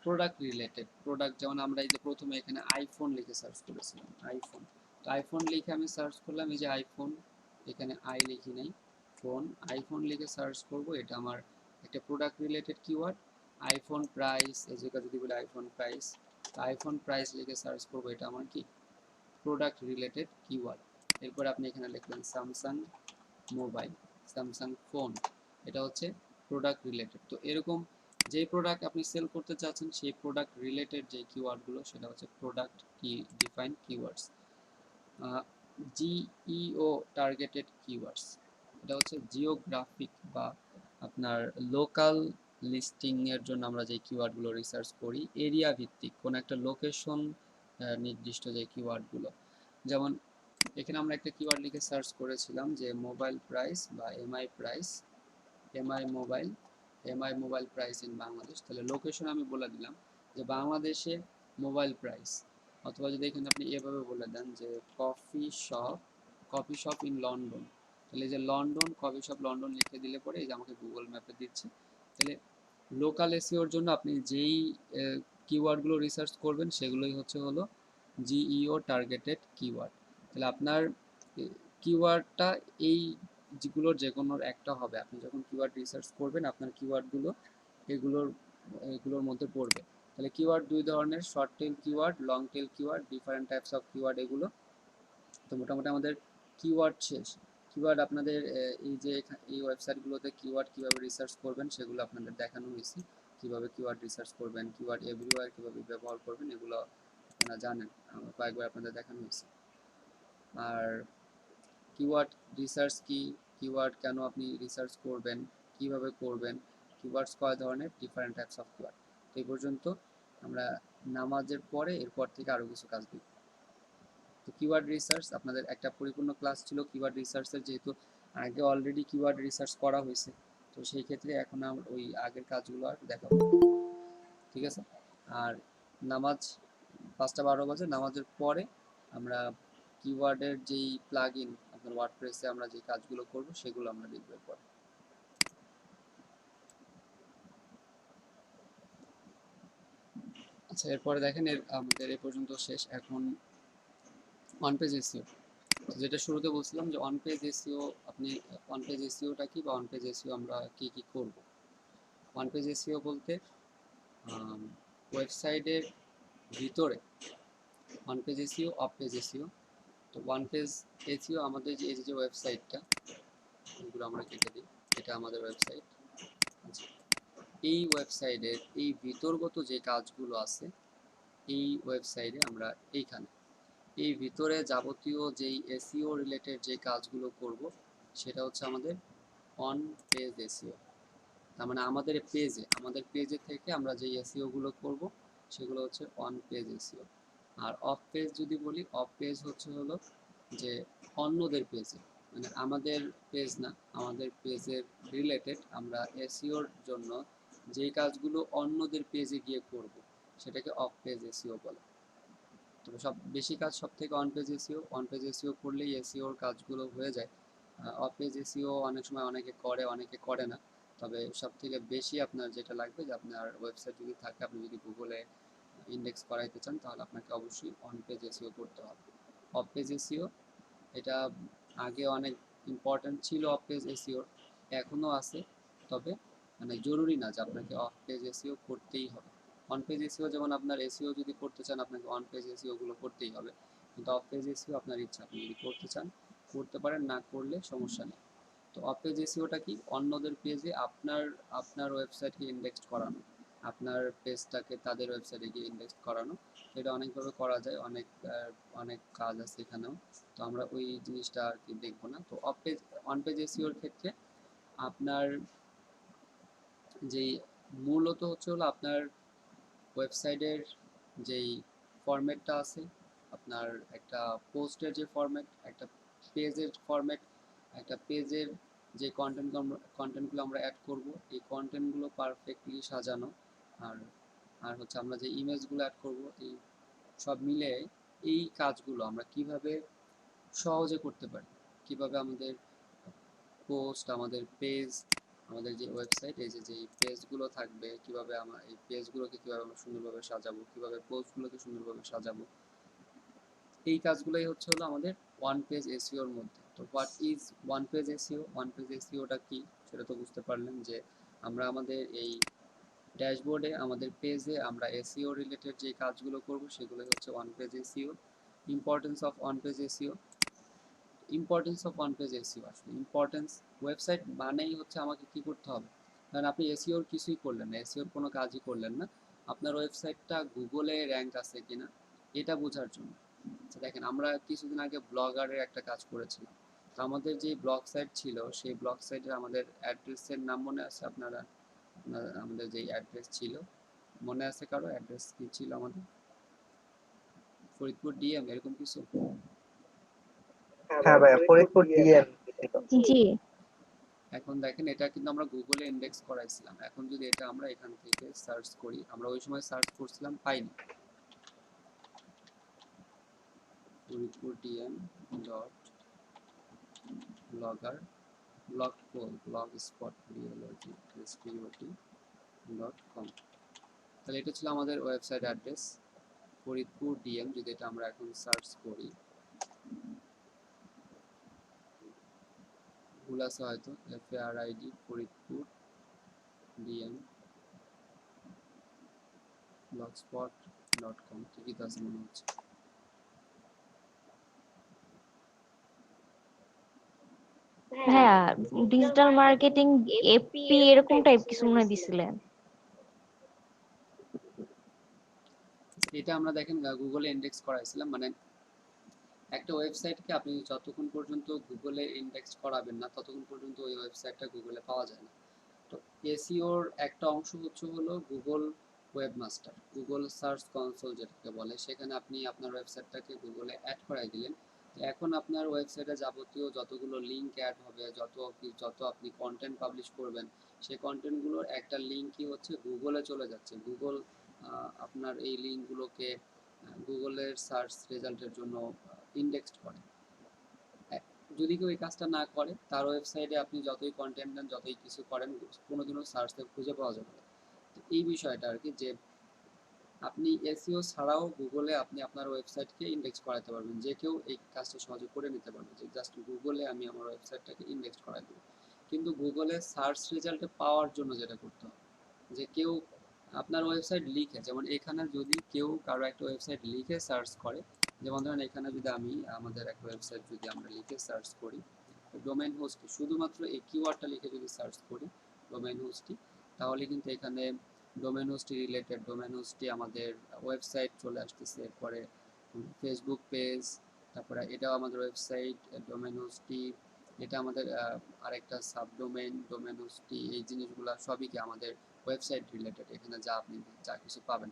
product related product, যেমন আমরা এই যে প্রথমে এখানে আইফোন লিখে সার্চ করেছিলাম, আইফোন। তো আইফোন লিখে আমি সার্চ করলাম, এই যে আইফোন, এখানে আই লিখি নাই, ফোন, আইফোন লিখে সার্চ করব, এটা আমার একটা product related keyword. IPhone price, এই জায়গা যদি বলি আইফোন প্রাইস, আইফোন প্রাইস লিখে সার্চ করব, এটা আমার কি প্রোডাক্ট রিলেটেড কিওয়ার্ড। এরপর আপনি এখানে লিখলেন স্যামসাং মোবাইল, স্যামসাং ফোন, এটা হচ্ছে প্রোডাক্ট রিলেটেড। তো এরকম যে প্রোডাক্ট আপনি সেল করতে চাচ্ছেন সেই প্রোডাক্ট রিলেটেড যে কিওয়ার্ডগুলো সেটা হচ্ছে প্রোডাক্ট কি define keywords. GEO targeted keywords, এটা হচ্ছে জিওগ্রাফিক বা আপনার লোকাল লিস্টিং এর জন্য আমরা যে কিওয়ার্ডগুলো রিসার্চ করি, এরিয়া ভিত্তিক কোন একটা লোকেশন নির্দিষ্ট যে কিওয়ার্ডগুলো, যেমন এখানে আমরা একটা কিওয়ার্ড লিখে সার্চ করেছিলাম যে মোবাইল প্রাইস বা MI price, MI mobile, MI mobile price in Bangladesh. তাহলে লোকেশন আমি বলে দিলাম যে বাংলাদেশে মোবাইল প্রাইস, অথবা যদি এখানে আপনি এভাবে বলে দেন যে কফি শপ ইন লন্ডন, তাহলে যে লন্ডন, কফি শপ লন্ডন লিখে দিলে পরে এই যে আমাকে গুগল ম্যাপে দিচ্ছে। তাহলে লোকাল এসইওর জন্য আপনি যেই কিওয়ার্ডগুলো রিসার্চ করবেন সেগুলোই হলো জিইও টার্গেটেড কিওয়ার্ড। তাহলে আপনার কিওয়ার্ডটা এই যেগুলোর যে কোনোর একটা হবে। আপনি যখন কিওয়ার্ড রিসার্চ করবেন আপনার কিওয়ার্ডগুলো এগুলোর এগুলোর মধ্যে পড়বে। তাহলে কিওয়ার্ড দুই ধরনের, short tail keyword, long tail keyword, different types of keyword এগুলো। তো মোটামুটি আমাদের কিওয়ার্ড শেষ। কিওয়ার্ড আপনাদের এই যে এই ওয়েবসাইটগুলোতে কিওয়ার্ড কীভাবে রিসার্চ করবেন সেগুলো আপনাদের দেখানো হয়েছে, কীভাবে কিওয়ার্ড রিসার্চ করবেন, কিওয়ার্ড এভরিওয়্যার কীভাবে ব্যবহার করবেন, এগুলো আপনারা জানেন, কয়েকবার আপনাদের দেখানো হয়েছে। আর কিওয়ার্ড রিসার্চ কি, কিওয়ার্ড কেন আপনি রিসার্চ করবেন, কিভাবে করবেন, কিওয়ার্ডস কয় ধরনের, ডিফারেন্ট টাইপস অফ কিওয়ার্ড। তো এই পর্যন্ত আমরা নামাজের পরে এরপর থেকে আরও কিছু কাজ দিই। তো কিওয়ার্ড রিসার্চ আপনাদের একটা পরিপূর্ণ ক্লাস ছিল কিওয়ার্ড রিসার্চের, যেহেতু আগে অলরেডি কিওয়ার্ড রিসার্চ করা হয়েছে, তো সেই ক্ষেত্রে এখন আমরা ওই আগের কাজগুলো আর দেখাবো, ঠিক আছে। আর নামাজ 5টা 12 বাজে, নামাজের পরে আমরা কিওয়ার্ডের যেই প্লাগ ইন আপনার ওয়ার্ডপ্রেসে আমরা যে কাজগুলো করব সেগুলো আমরা দেখব এরপর। আচ্ছা, এরপরে দেখেন আমাদের এ পর্যন্ত শেষ। এখন অন পেজ এসইও, যেটা শুরুতে বলছিলাম যে অন পেজ এসইও, আপনি অন পেজ এসইওটা কি বা অন পেজ এসইও আমরা কি কি করব। অন পেজ এসইও বলতে ওয়েবসাইটের ভিতরে on page SEO, of page SEO. তো ওয়ান পেজ এসইও আমাদের যে এই যে ওয়েবসাইটটা, এগুলো আমরা কেটে দিই, এটা আমাদের ওয়েবসাইট। আচ্ছা, এই ওয়েবসাইটের এই ভিতরগত যে কাজগুলো আছে এই ওয়েবসাইটে আমরা এইখানে এই ভিতরে যাবতীয় যেই এসইও রিলেটেড যে কাজগুলো করব সেটা হচ্ছে আমাদের অন পেজ এসইও। তার মানে আমাদের পেজে থেকে আমরা যে এসইও গুলো করব সেগুলো হচ্ছে অন পেজ এসইও। আর অফ পেজ যদি বলি, অফ পেজ হলো যে অন্যদের পেজে, মানে আমাদের পেজ না, আমাদের পেজের রিলেটেড আমরা এসইওর জন্য যেই কাজগুলো অন্যদের পেজে গিয়ে করব সেটাকে অফ পেজ এসইও বলে। তবে বেশি কাজ সব থেকে on page SEO, on page SEO করলেই এসইওর কাজগুলো হয়ে যায়। অফ পেজ এসইও অনেক সময় অনেকে করে, অনেকে করে না। তবে সব থেকে বেশি আপনার যেটা লাগবে যে আপনার ওয়েবসাইট যদি থাকে, আপনি যদি গুগলে ইন্ডেক্স করাইতে চান তাহলে আপনাকে অবশ্যই অন পেজ এসইও করতে হবে। অফ পেজ এসইও এটা আগে অনেক ইম্পর্ট্যান্ট ছিল, অফ পেজ এসইও এখনও আছে, তবে মানে জরুরি না যে আপনাকে অফ পেজ এসইও করতেই হবে। অন পেজ এসইও যেমন আপনার এসইও যদি করতে চান আপনাকে অন পেজ এসইও গুলো করতেই হবে, কিন্তু অফ পেজ এসইও আপনার ইচ্ছা, আপনি যদি করতে চান করতে পারেন, না করলে সমস্যা নেই। তো অফ পেজ এসইওটা কি, অন্যদের পেজে আপনার আপনার ওয়েবসাইটকে ইন্ডেক্স করানো, আপনার পেজটাকে তাদের ওয়েবসাইটে গিয়ে ইন্ডেক্স করানো। এটা অনেকভাবে করা যায়, অনেক কাজ আছে এখানেও, তো আমরা ওই জিনিসটা আর কি দেখবো না। তো অন পেজ এসইওর ক্ষেত্রে আপনার যেই মূলত হলো আপনার ওয়েবসাইটের যেই ফরম্যাটটা আছে, আপনার একটা পোস্টের যে ফরম্যাট, একটা পেজের ফরম্যাট, একটা পেজের যে কন্টেন্টগুলো আমরা অ্যাড করব এই কন্টেন্টগুলো পারফেক্টলি সাজানো, আর আর হচ্ছে আমরা যে ইমেজগুলো অ্যাড করব, এই সব মিলে এই কাজগুলো আমরা কিভাবে সহজে করতে পারি। কিভাবে আমাদের পোস্ট, আমাদের পেজ, আমাদের যে ওয়েবসাইট, এই যে পেজগুলো থাকবে, কিভাবে এই পেজগুলোকে কিভাবে আমরা সুন্দরভাবে সাজাবো, কিভাবে পোস্টগুলোকে সুন্দরভাবে সাজাবো, এই কাজগুলোই হচ্ছে হলো আমাদের ওয়ান পেজ এসইওর মধ্যে। তো what is on page SEO? On page এসইওটা কি সেটা তো বুঝতে পারলেন, যে আমরা আমাদের এই ড্যাশবোর্ডে, আমাদের পেজে আমরা এসইও রিলেটেড যে কাজগুলো করব সেগুলোই হচ্ছে one page SEO. Importance of one page SEO. Importance of one page SEO, আসলে ইম্পর্টেন্স, ওয়েবসাইট মানেই হচ্ছে আমাকে কি করতে হবে, কারণ আপনি এসইওর কিছুই করলেন না, এসইওর কোনো কাজই করলেন না, আপনার ওয়েবসাইটটা গুগলে র্যাঙ্ক আছে কিনা এটা বোঝার জন্য। আচ্ছা দেখেন, আমরা কিছুদিন আগে ব্লগারের একটা কাজ করেছিলাম। তো আমাদের যে ব্লগ সাইট ছিল, সেই ব্লগ সাইটে আমাদের অ্যাড্রেসের নাম মনে আছে আপনারা? আমাদের যে অ্যাড্রেস ছিল মনে আছে কারো? অ্যাড্রেস কি ছিল আমাদের? ফরিদপুর ডিএম এরকম কিছু।
হ্যাঁ ভাইয়া, ফরিদপুর ডিএম ছিল।
জি।
এখন দেখেন, এটা কিন্তু আমরা গুগলে ইন্ডেক্স করাইছিলাম। এখন যদি এটা আমরা এখান থেকে সার্চ করি, আমরা ওই সময় সার্চ করছিলাম, পাইনি। Faridpur DM dot blogger blog spot dot com. তাহলে এটা ছিল আমাদের ওয়েবসাইট অ্যাড্রেস, ফরিদপুর ডিএম। যদি এটা আমরা এখন সার্চ করি, ভুল আছে হয়তো, FARID ফরিদপুর ডিএম blogspot.com, ঠিকই তো আছে মনে হচ্ছে।
হ্যাঁ, ডিজিটাল মার্কেটিং এপি এরকম টাইপ কিছু মনে হয় দিছিলেন।
এটা আমরা দেখেন গুগলে ইন্ডেক্স করাইছিলাম, মানে একটা ওয়েবসাইটকে আপনি যতক্ষণ পর্যন্ত গুগলে ইন্ডেক্স করাবেন না ততক্ষণ পর্যন্ত ওই ওয়েবসাইটটা গুগলে পাওয়া যায় না। তো এসইওর একটা অংশ হচ্ছে হলো Google webmaster, Google search console যেটাকে বলে, সেখানে আপনি আপনার ওয়েবসাইটটাকে গুগলে অ্যাড করাই দিলেন। তো এখন আপনার ওয়েবসাইটে যাবতীয় যতগুলো লিঙ্ক অ্যাড হবে, যত আপনি কন্টেন্ট পাবলিশ করবেন, সেই কন্টেন্টগুলোর একটা লিঙ্কই হচ্ছে গুগলে চলে যাচ্ছে। গুগল আপনার এই লিঙ্কগুলোকে গুগলের সার্চ রেজাল্টের জন্য ইন্ডেক্সড করে। যদি কেউ এই কাজটা না করে, তার ওয়েবসাইটে আপনি যতই কন্টেন্ট দেন, যতই কিছু করেন, কোনোদিনও সার্চে খুঁজে পাওয়া যাবে না। তো এই বিষয়টা আর কি, যে আপনি এসইও ছাড়াও গুগলে আপনি আপনার ওয়েবসাইটকে ইন্ডেক্স করাতে পারবেন। যে কেউ এই কাজটা সহজে করে নিতে পারবে, যে জাস্ট গুগলে আমি আমার ওয়েবসাইটটাকে ইন্ডেক্স করাই দেবো। কিন্তু গুগলে সার্চ রেজাল্টে পাওয়ার জন্য যেটা করতে হবে, যে কেউ আপনার ওয়েবসাইট লিখে, যেমন এখানে যদি কেউ কারো একটা ওয়েবসাইট লিখে সার্চ করে, যেমন ধরেন এখানে যদি আমি আমাদের একটা ওয়েবসাইট যদি আমরা লিখে সার্চ করি, ডোমেইন হোস্টটি, শুধুমাত্র এই কিওয়ার্ডটা লিখে যদি সার্চ করি ডোমেইন হোস্টটি, তাহলে কিন্তু এখানে ডোমেইন হোস্টটি রিলেটেড, ডোমেইন হোস্টটি আমাদের ওয়েবসাইট চলে আসতেছে, এরপরে ফেসবুক পেজ, তারপরে এটাও আমাদের ওয়েবসাইট ডোমেইন হোস্টটি, এটা আমাদের আরেকটা সাবডোমেইন ডোমেইন হোস্টটি, এই জিনিসগুলো সবই কি আমাদের ওয়েবসাইট রিলেটেড, এখানে যা আপনি যা কিছু পাবেন।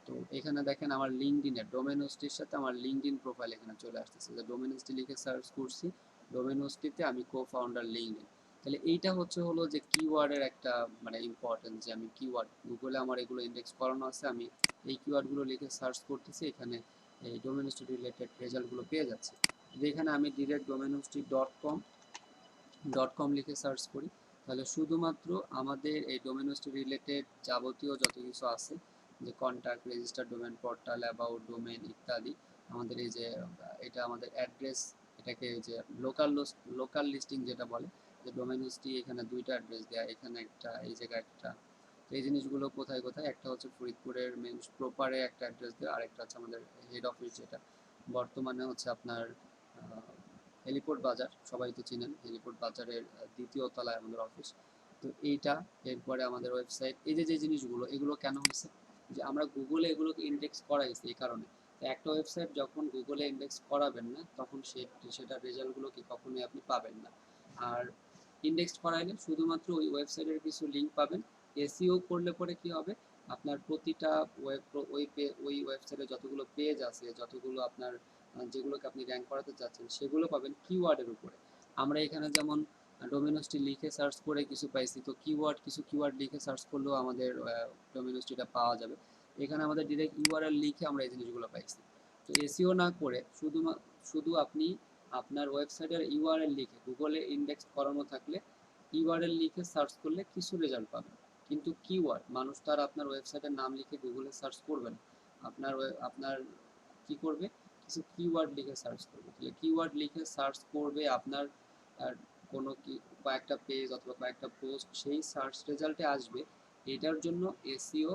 তো এখানে দেখেন আমার লিঙ্কডিনের ডোমেইন হোস্টের সাথে আমার লিঙ্কডিন প্রোফাইল এখানে চলে আসতেছে, যে ডোমেইন হোস্টটি লিখে সার্চ করছি, ডোমেইন হোস্টটিতে আমি কো ফাউন্ডার লিঙ্কডিন। তাহলে এইটা হচ্ছে হলো যে কিওয়ার্ডের একটা মানে ইম্পর্টেন্স, যে আমি কিওয়ার্ড গুগলে আমার এগুলো ইন্ডেক্স করানো আছে, আমি এই কিওয়ার্ডগুলো লিখে সার্চ করতেছি, এখানে এই ডোমেইন হোস্টি রিলেটেড রেজাল্টগুলো পেয়ে যাচ্ছে। যদি এখানে আমি ডিরেক্ট ডোমেইন হোস্টি .com লিখে সার্চ করি, তাহলে শুধুমাত্র আমাদের এই ডোমেইন হোস্টি রিলেটেড যাবতীয় যত কিছু আছে, যে contact, register domain, portal, about domain ইত্যাদি, আমাদের এই যে এটা আমাদের অ্যাড্রেস, এটাকে যে লোকাল লিস্টিং যেটা বলে, যে ডোমেইন হোস্টটি এখানে দুইটা অ্যাড্রেস দেয়া, এখানে একটা, এই জায়গায় একটা। তো এই জিনিসগুলো কোথায় কোথায়, একটা হচ্ছে ফরিদপুরের মেন প্রপারে একটা অ্যাড্রেস দেওয়া, আরেকটা হচ্ছে আমাদের হেড অফিস, যেটা বর্তমানে হচ্ছে আপনার হেলিপোর্ট বাজার, সবাই তো চিনেন, হেলিপোর্ট বাজারের দ্বিতীয় তলায় আমাদের অফিস। তো এইটা, এরপরে আমাদের ওয়েবসাইট, এই যে জিনিসগুলো, এগুলো কেন হয়েছে, যে আমরা গুগলে এগুলোকে ইন্ডেক্স করাইছি এই কারণে। তো একটা ওয়েবসাইট যখন গুগলে ইন্ডেক্স করাবেন না, তখন সেটার রেজাল্টগুলো কি কখনোই আপনি পাবেন না। আর ইন্ডেক্স করাইলে শুধুমাত্র ওই ওয়েবসাইটের কিছু লিঙ্ক পাবেন। এসইও করলে পরে কি হবে, আপনার প্রতিটা ওই ওয়েবসাইটে যতগুলো পেজ আছে, যতগুলো আপনার যেগুলোকে আপনি র্যাঙ্ক করাতে চাচ্ছেন, সেগুলো পাবেন কিওয়ার্ডের উপরে। আমরা এখানে যেমন ডোমেইন হোস্টটি লিখে সার্চ করে কিছু পাইছি, তো কিছু কিওয়ার্ড লিখে সার্চ করলেও আমাদের ডোমেইন হোস্টটিটা পাওয়া যাবে। এখানে আমাদের ডিরেক্ট ইউআরএল লিখে আমরা এই জিনিসগুলো পাইছি। তো এসইও না করে শুধু আপনি আপনার ওয়েবসাইটের ইউআরএল লিখে গুগলে ইন্ডেক্স করানো থাকলে ইউআরএল লিখে সার্চ করলে কিছু রেজাল্ট পাবেন, কিন্তু কিওয়ার্ড মানুষ তো আর আপনার ওয়েবসাইটের নাম লিখে গুগলে সার্চ করবেন, আপনার কি করবে, কিছু কিওয়ার্ড লিখে সার্চ করবে। তাহলে কিওয়ার্ড লিখে সার্চ করবে আপনার কোনো কি কয়েকটা পেজ অথবা কয়েকটা পোস্ট সেই সার্চ রেজাল্টে আসবে। এটার জন্য এসইও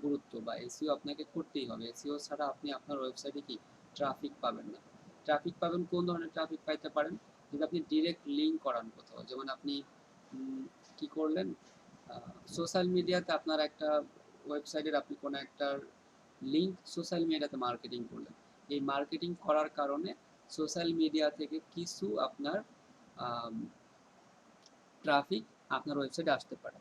গুরুত্ব বা এসইও আপনাকে করতেই হবে। এসইও ছাড়া আপনি আপনার ওয়েবসাইটে কি ট্রাফিক পাবেন না। ট্রাফিক পাবেন কোন ধরনের ট্রাফিক পাইতে পারেন, যদি আপনি ডিরেক্ট লিঙ্ক করান কোথাও, যেমন আপনি কি করলেন, সোশ্যাল মিডিয়াতে আপনার একটা ওয়েবসাইটের আপনি কোনো একটা লিঙ্ক সোশ্যাল মিডিয়াতে মার্কেটিং করলেন, এই মার্কেটিং করার কারণে সোশ্যাল মিডিয়া থেকে কিছু আপনার ট্রাফিক আপনার ওয়েবসাইটে আসতে পারে।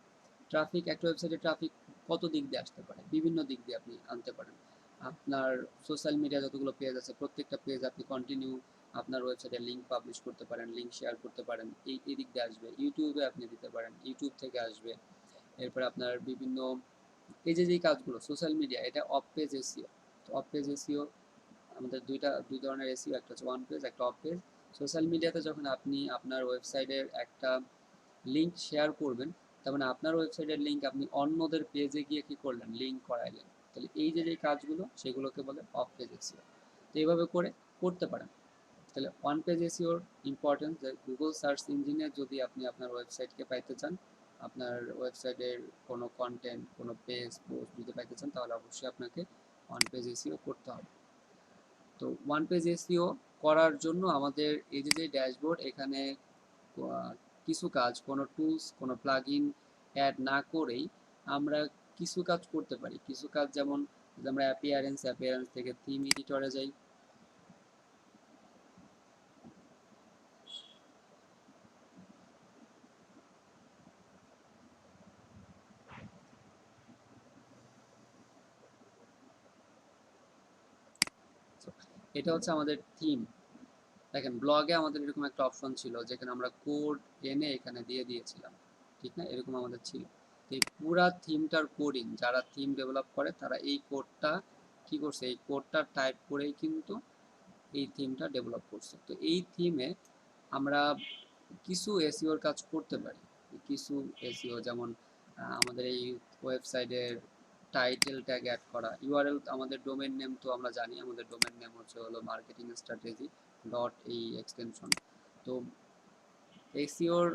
ট্রাফিক একটা ওয়েবসাইটে ট্রাফিক কত দিক দিয়ে আসতে পারে, বিভিন্ন দিক দিয়ে আপনি আনতে পারেন। আপনার সোশ্যাল মিডিয়া যতগুলো পেজ আছে প্রত্যেকটা পেজ আপনি কন্টিনিউ আপনার ওয়েবসাইটে লিঙ্ক পাবলিশ করতে পারেন, লিঙ্ক শেয়ার করতে পারেন, এই দিক দিয়ে আসবে। ইউটিউবে আপনি দিতে পারেন, ইউটিউব থেকে আসবে। এরপরে আপনার বিভিন্ন এই যে কাজগুলো সোশ্যাল মিডিয়া, এটা অফ পেজ এসইও। তো অফ পেজ এসইও আমাদের দুই ধরনের এসইও, একটা হচ্ছে ওয়ান পেজ, একটা অফ পেজ। সোশ্যাল মিডিয়াতে যখন আপনি আপনার ওয়েবসাইটের একটা লিঙ্ক শেয়ার করবেন, তার মানে আপনার ওয়েবসাইটের লিঙ্ক আপনি অন্যদের পেজে গিয়ে কি করলেন, লিঙ্ক করাইলেন। তাহলে এই যে কাজগুলো সেগুলোকে বলে অফ পেজ এসইও। তো এইভাবে করে করতে পারেন। তাহলে ওয়ান পেজ এসইওর ইম্পর্টেন্স, যে গুগল সার্চ ইঞ্জিনে যদি আপনি আপনার ওয়েবসাইটকে পাইতে চান, আপনার ওয়েবসাইটের কোনো কন্টেন্ট, কোনো পেজ পোস্ট যদি পাইতে চান, তাহলে অবশ্যই আপনাকে ওয়ান পেজ এসইও করতে হবে। তো ওয়ান পেজ এসইও করার জন্য আমাদের এই যে ড্যাশবোর্ড, এখানে কিছু কাজ, কোনো টুলস, কোনো প্লাগইন অ্যাড না করেই আমরা কিছু কাজ করতে পারি। কিছু কাজ যেমন আমরা অ্যাপিয়ারেন্স থেকে থিম এডিটরে যাই। এটা হচ্ছে আমাদের থিম। দেখেন ব্লগে আমাদের এরকম একটা অপশন ছিল যেখানে আমরা কোড এনে এখানে দিয়ে দিয়েছিলাম, ঠিক না, এরকম আমাদের ছিল। এই পুরা থিমটার কোডিং যারা থিম ডেভেলপ করে তারা এই কোডটা কি করছে, এই কোডটা টাইপ করেই কিন্তু এই থিমটা ডেভেলপ করছে। তো এই থিমে আমরা কিছু এসইওর কাজ করতে পারি। কিছু এসইও যেমন আমাদের এই ওয়েবসাইটের টাইটেল ট্যাগ অ্যাড করা, ইউআরএল, আমাদের ডোমেন নেম তো আমরা জানি, আমাদের ডোমেন নেম হলো মার্কেটিং স্ট্র্যাটেজি ডট এই এক্সটেনশন। তো এসইওর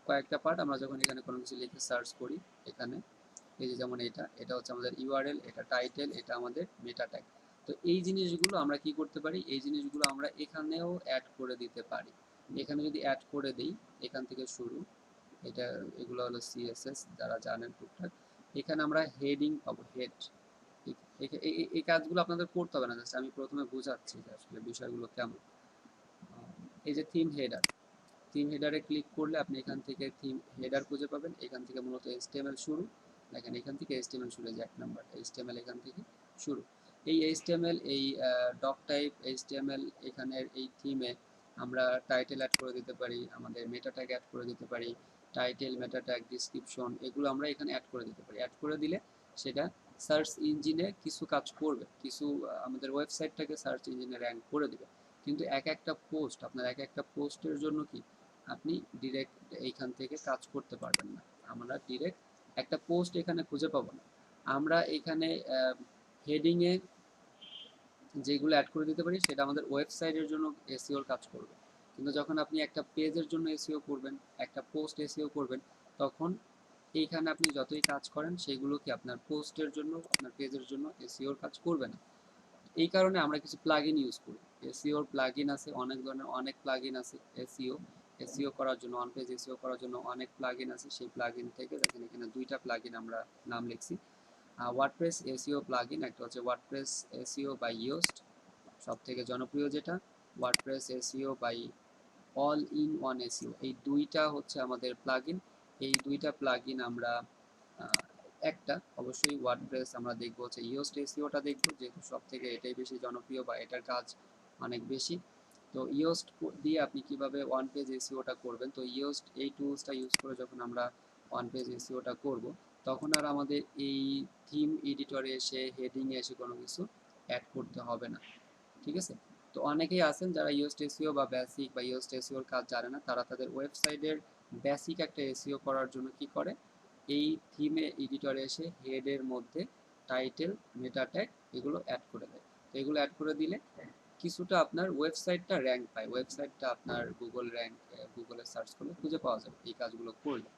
কয়েকটা পার্ট, আমরা যখন এখানে কোনো কিছু লিখে সার্চ করি, এখানে এই যে যেমন এটা হচ্ছে আমাদের ইউআরএল, এটা টাইটেল, এটা আমাদের মেটা ট্যাগ। তো এই জিনিসগুলো আমরা কি করতে পারি, এই জিনিসগুলো আমরা এখানেও অ্যাড করে দিতে পারি। এখানে যদি অ্যাড করে দিই, এখান থেকে শুরু, এটা এগুলো হলো সিএসএস যারা জানেন টুকটাক। এখানে আমরা হেডিং পাবো, হেড। এই কাজগুলো আপনাদের করতে হবে না, জাস্ট আমি প্রথমে বোঝাচ্ছি যে আসলে বিষয়গুলো কেমন। এই যে থিম হেডার, থিম হেডারে ক্লিক করলে আপনি এখান থেকে থিম হেডার খুঁজে পাবেন। এখান থেকে মূলত এইচটিএমএল শুরু, দেখেন এখান থেকে এইচটিএমএল শুরু, যে 1 নাম্বার এইচটিএমএল এখান থেকে শুরু। এই এইচটিএমএল, এই ডক টাইপ এইচটিএমএল, এখানের এই থিমে আমরা টাইটেল অ্যাড করে দিতে পারি, আমাদের মেটা ট্যাগ অ্যাড করে দিতে পারি। টাইটেল, মেটা ট্যাগ, ডিসক্রিপশন, এগুলো আমরা এখানে অ্যাড করে দিতে পারি। অ্যাড করে দিলে সেটা সার্চ ইঞ্জিনে কিছু কাজ করবে, কিছু আমাদের ওয়েবসাইটটাকে সার্চ ইঞ্জিনে র্যাঙ্ক করে দিবে। কিন্তু এক একটা পোস্ট, আপনার এক একটা পোস্টের জন্য কি আপনি ডিরেক্ট এইখান থেকে কাজ করতে পারবেন না। আমরা ডিরেক্ট একটা পোস্ট এখানে খুঁজে পাবো না। আমরা এখানে হেডিংয়ে যেগুলো অ্যাড করে দিতে পারি সেটা আমাদের ওয়েবসাইটের জন্য এসইওর কাজ করবে। কিন্তু যখন আপনি একটা পেজের জন্য এসইও করবেন, একটা পোস্ট এসইও করবেন, তখন এইখানে আপনি যতই কাজ করেন সেগুলো কি আপনার পোস্টের জন্য, আপনার পেজের জন্য এসইওর কাজ করবে না। এই কারণে আমরা কিছু প্লাগইন ইউজ করি। এসইওর প্লাগইন আছে অনেক ধরনের, অনেক প্লাগইন আছে এসইও করার জন্য, অন পেজ এসইও করার জন্য অনেক প্লাগইন আছে। সেই প্লাগইন থেকে দেখেন এখানে দুইটা প্লাগইন আমরা নাম লিখছি। ওয়ার্ডপ্রেস এসইও প্লাগইন, একটা হচ্ছে ওয়ার্ডপ্রেস এসইও বাই ইয়োস্ট, সব থেকে জনপ্রিয় যেটা। WordPress SEO by all in one SEO, এই দুইটা হচ্ছে আমাদের প্লাগইন। এই দুইটা প্লাগইন আমরা একটা অবশ্যই ওয়ার্ডপ্রেস আমরা দেখবো হচ্ছে ইয়োস্ট এসইওটা দেখবো, যেহেতু সব থেকে এটাই বেশি জনপ্রিয় বা এটার কাজ অনেক বেশি। তো ইয়োস্ট দিয়ে আপনি কিভাবে ওয়ান পেজ এসইওটা করবেন, তো ইয়োস্ট এই টুলসটা ইউজ করে যখন আমরা ওয়ান পেজ এসইওটা করব, তখন আর আমাদের এই থিম এডিটরে এসে হেডিংয়ে এসে কোনো কিছু অ্যাড করতে হবে না, ঠিক আছে। তো অনেকেই আছেন যারা ইউএসটি এসইও বা বেসিক বা ইউএসটি এসইওর কাজ জানে না, তারা তাদের ওয়েবসাইটের বেসিক একটা এসইও করার জন্য কি করে, এই থিমে এডিটরে এসে হেডের মধ্যে টাইটেল, মেটা ট্যাগ এগুলো অ্যাড করে দেয়। তো এগুলো অ্যাড করে দিলে কিছুটা আপনার ওয়েবসাইটটা র্যাঙ্ক পায়, ওয়েবসাইটটা আপনার গুগল র্যাঙ্ক, গুগলে সার্চ করলে খুঁজে পাওয়া যাবে এই কাজগুলো করলে,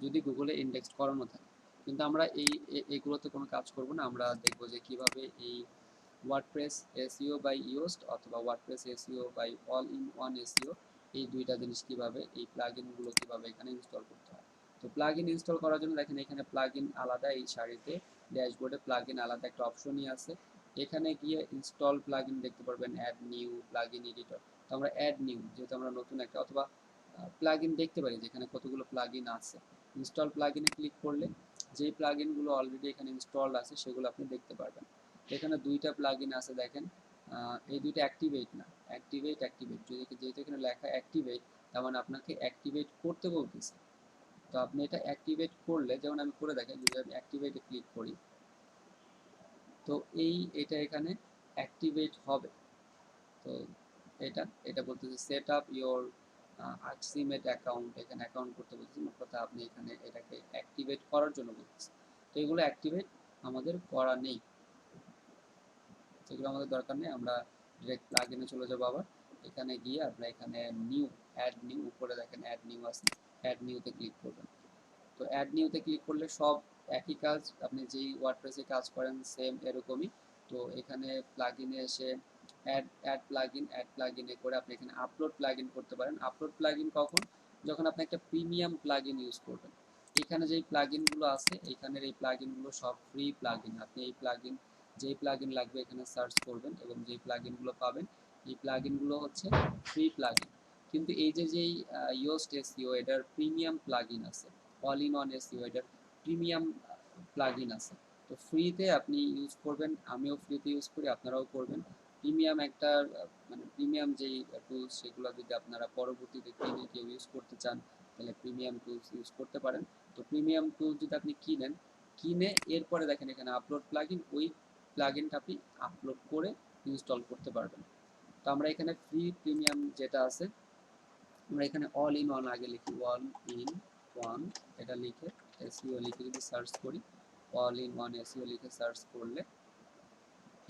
যদি গুগলে ইন্ডেক্স করানো থাকে। কিন্তু আমরা এইগুলোতে কোনো কাজ করব না, আমরা দেখব যে কিভাবে এই ওয়ার্ডপ্রেস এসইও বাই ইয়োস্ট অথবা WordPress SEO by all in one SEO, এই দুইটা জিনিস কিভাবে, এই প্লাগইনগুলো কিভাবে এখানে ইনস্টল করতে হয়। তো প্লাগইন ইনস্টল করার জন্য দেখেন এখানে প্লাগইন আলাদা, এই সারিতে ড্যাশবোর্ডে প্লাগইন আলাদা একটা অপশনই আছে। এখানে গিয়ে ইনস্টল প্লাগইন দেখতে পারবেন, অ্যাড নিউ প্লাগইন এডিটর। তো আমরা অ্যাড নিউ, যেহেতু আমরা নতুন একটা, অথবা প্লাগইন দেখতে পারি যেখানে কতগুলো প্লাগইন আছে। ইনস্টল প্লাগইনে ক্লিক করলে যে প্লাগইনগুলো অলরেডি এখানে ইনস্টলড আছে সেগুলো আপনি দেখতে পারবেন। এখানে দুইটা প্লাগইন আছে দেখেন, এই দুইটা অ্যাক্টিভেট না, অ্যাক্টিভেট যেহেতু এখানে লেখা অ্যাক্টিভেট, তার মানে আপনাকে অ্যাক্টিভেট করতে বলতেছে। তো আপনি এটা অ্যাক্টিভেট করলে, যেমন আমি করে দেখাই, যদি আমি অ্যাক্টিভেটে ক্লিক করি, তো এটা এখানে অ্যাক্টিভেট হবে। তো এটা বলতেছে সেট আপ ইওর আর্কসিমেট অ্যাকাউন্ট, এখানে অ্যাকাউন্ট করতে বলতেছে, মোট কথা আপনি এখানে এটাকে অ্যাক্টিভেট করার জন্য বলতেছে। তো এগুলো অ্যাক্টিভেট আমাদের করা নেই, সেগুলো আমাদের দরকার নেই। আমরা ডিরেক্ট প্লাগইনে চলে যাবো। আবার এখানে গিয়ে আমরা এখানে নিউ, অ্যাড নিউ, উপরে দেখেন অ্যাড নিউ আছে, অ্যাড নিউতে ক্লিক করবেন। তো অ্যাড নিউতে ক্লিক করলে সব একই কাজ, আপনি যেই ওয়ার্ডপ্রেসে কাজ করেন সেম এরকমই। তো এখানে প্লাগইনে এসে অ্যাড প্লাগইনে করে আপনি এখানে আপলোড প্লাগইন করতে পারেন। আপলোড প্লাগইন কখন, যখন আপনি একটা প্রিমিয়াম প্লাগইন ইউজ করবেন। এখানে যেই প্লাগইনগুলো আছে, এখানের এই প্লাগইনগুলো সব ফ্রি প্লাগইন। আপনি এই প্লাগইন, যেই প্লাগইন লাগবে এখানে সার্চ করবেন এবং যেই প্লাগইনগুলো পাবেন, এই প্লাগইনগুলো হচ্ছে ফ্রি প্লাগইন। কিন্তু এই যেই ইয়োস্ট এসইও, এটার প্রিমিয়াম প্লাগইন আছে, অল ইন ওয়ান এসইও, এটার প্রিমিয়াম প্লাগইন আছে। তো ফ্রিতে আপনি ইউজ করবেন, আমিও ফ্রিতে ইউজ করি, আপনারাও করবেন। প্রিমিয়াম একটা মানে প্রিমিয়াম যেই টুলস, সেগুলো যদি আপনারা পরবর্তীতে কিনে কেউ ইউজ করতে চান, তাহলে প্রিমিয়াম টুলস ইউজ করতে পারেন। তো প্রিমিয়াম টুলস যদি আপনি কিনে এরপরে দেখেন এখানে আপলোড প্লাগইন, ওই প্লাগইনটা আপনি আপলোড করে ইনস্টল করতে পারবেন। তো আমরা এখানে ফ্রি প্রিমিয়াম যেটা আছে, আমরা এখানে অল ইন ওয়ান আগে লিখি, অল ইন ওয়ান, এটা লিখে এসইও লিখে যদি সার্চ করি, অল ইন ওয়ান এসইও লিখে সার্চ করলে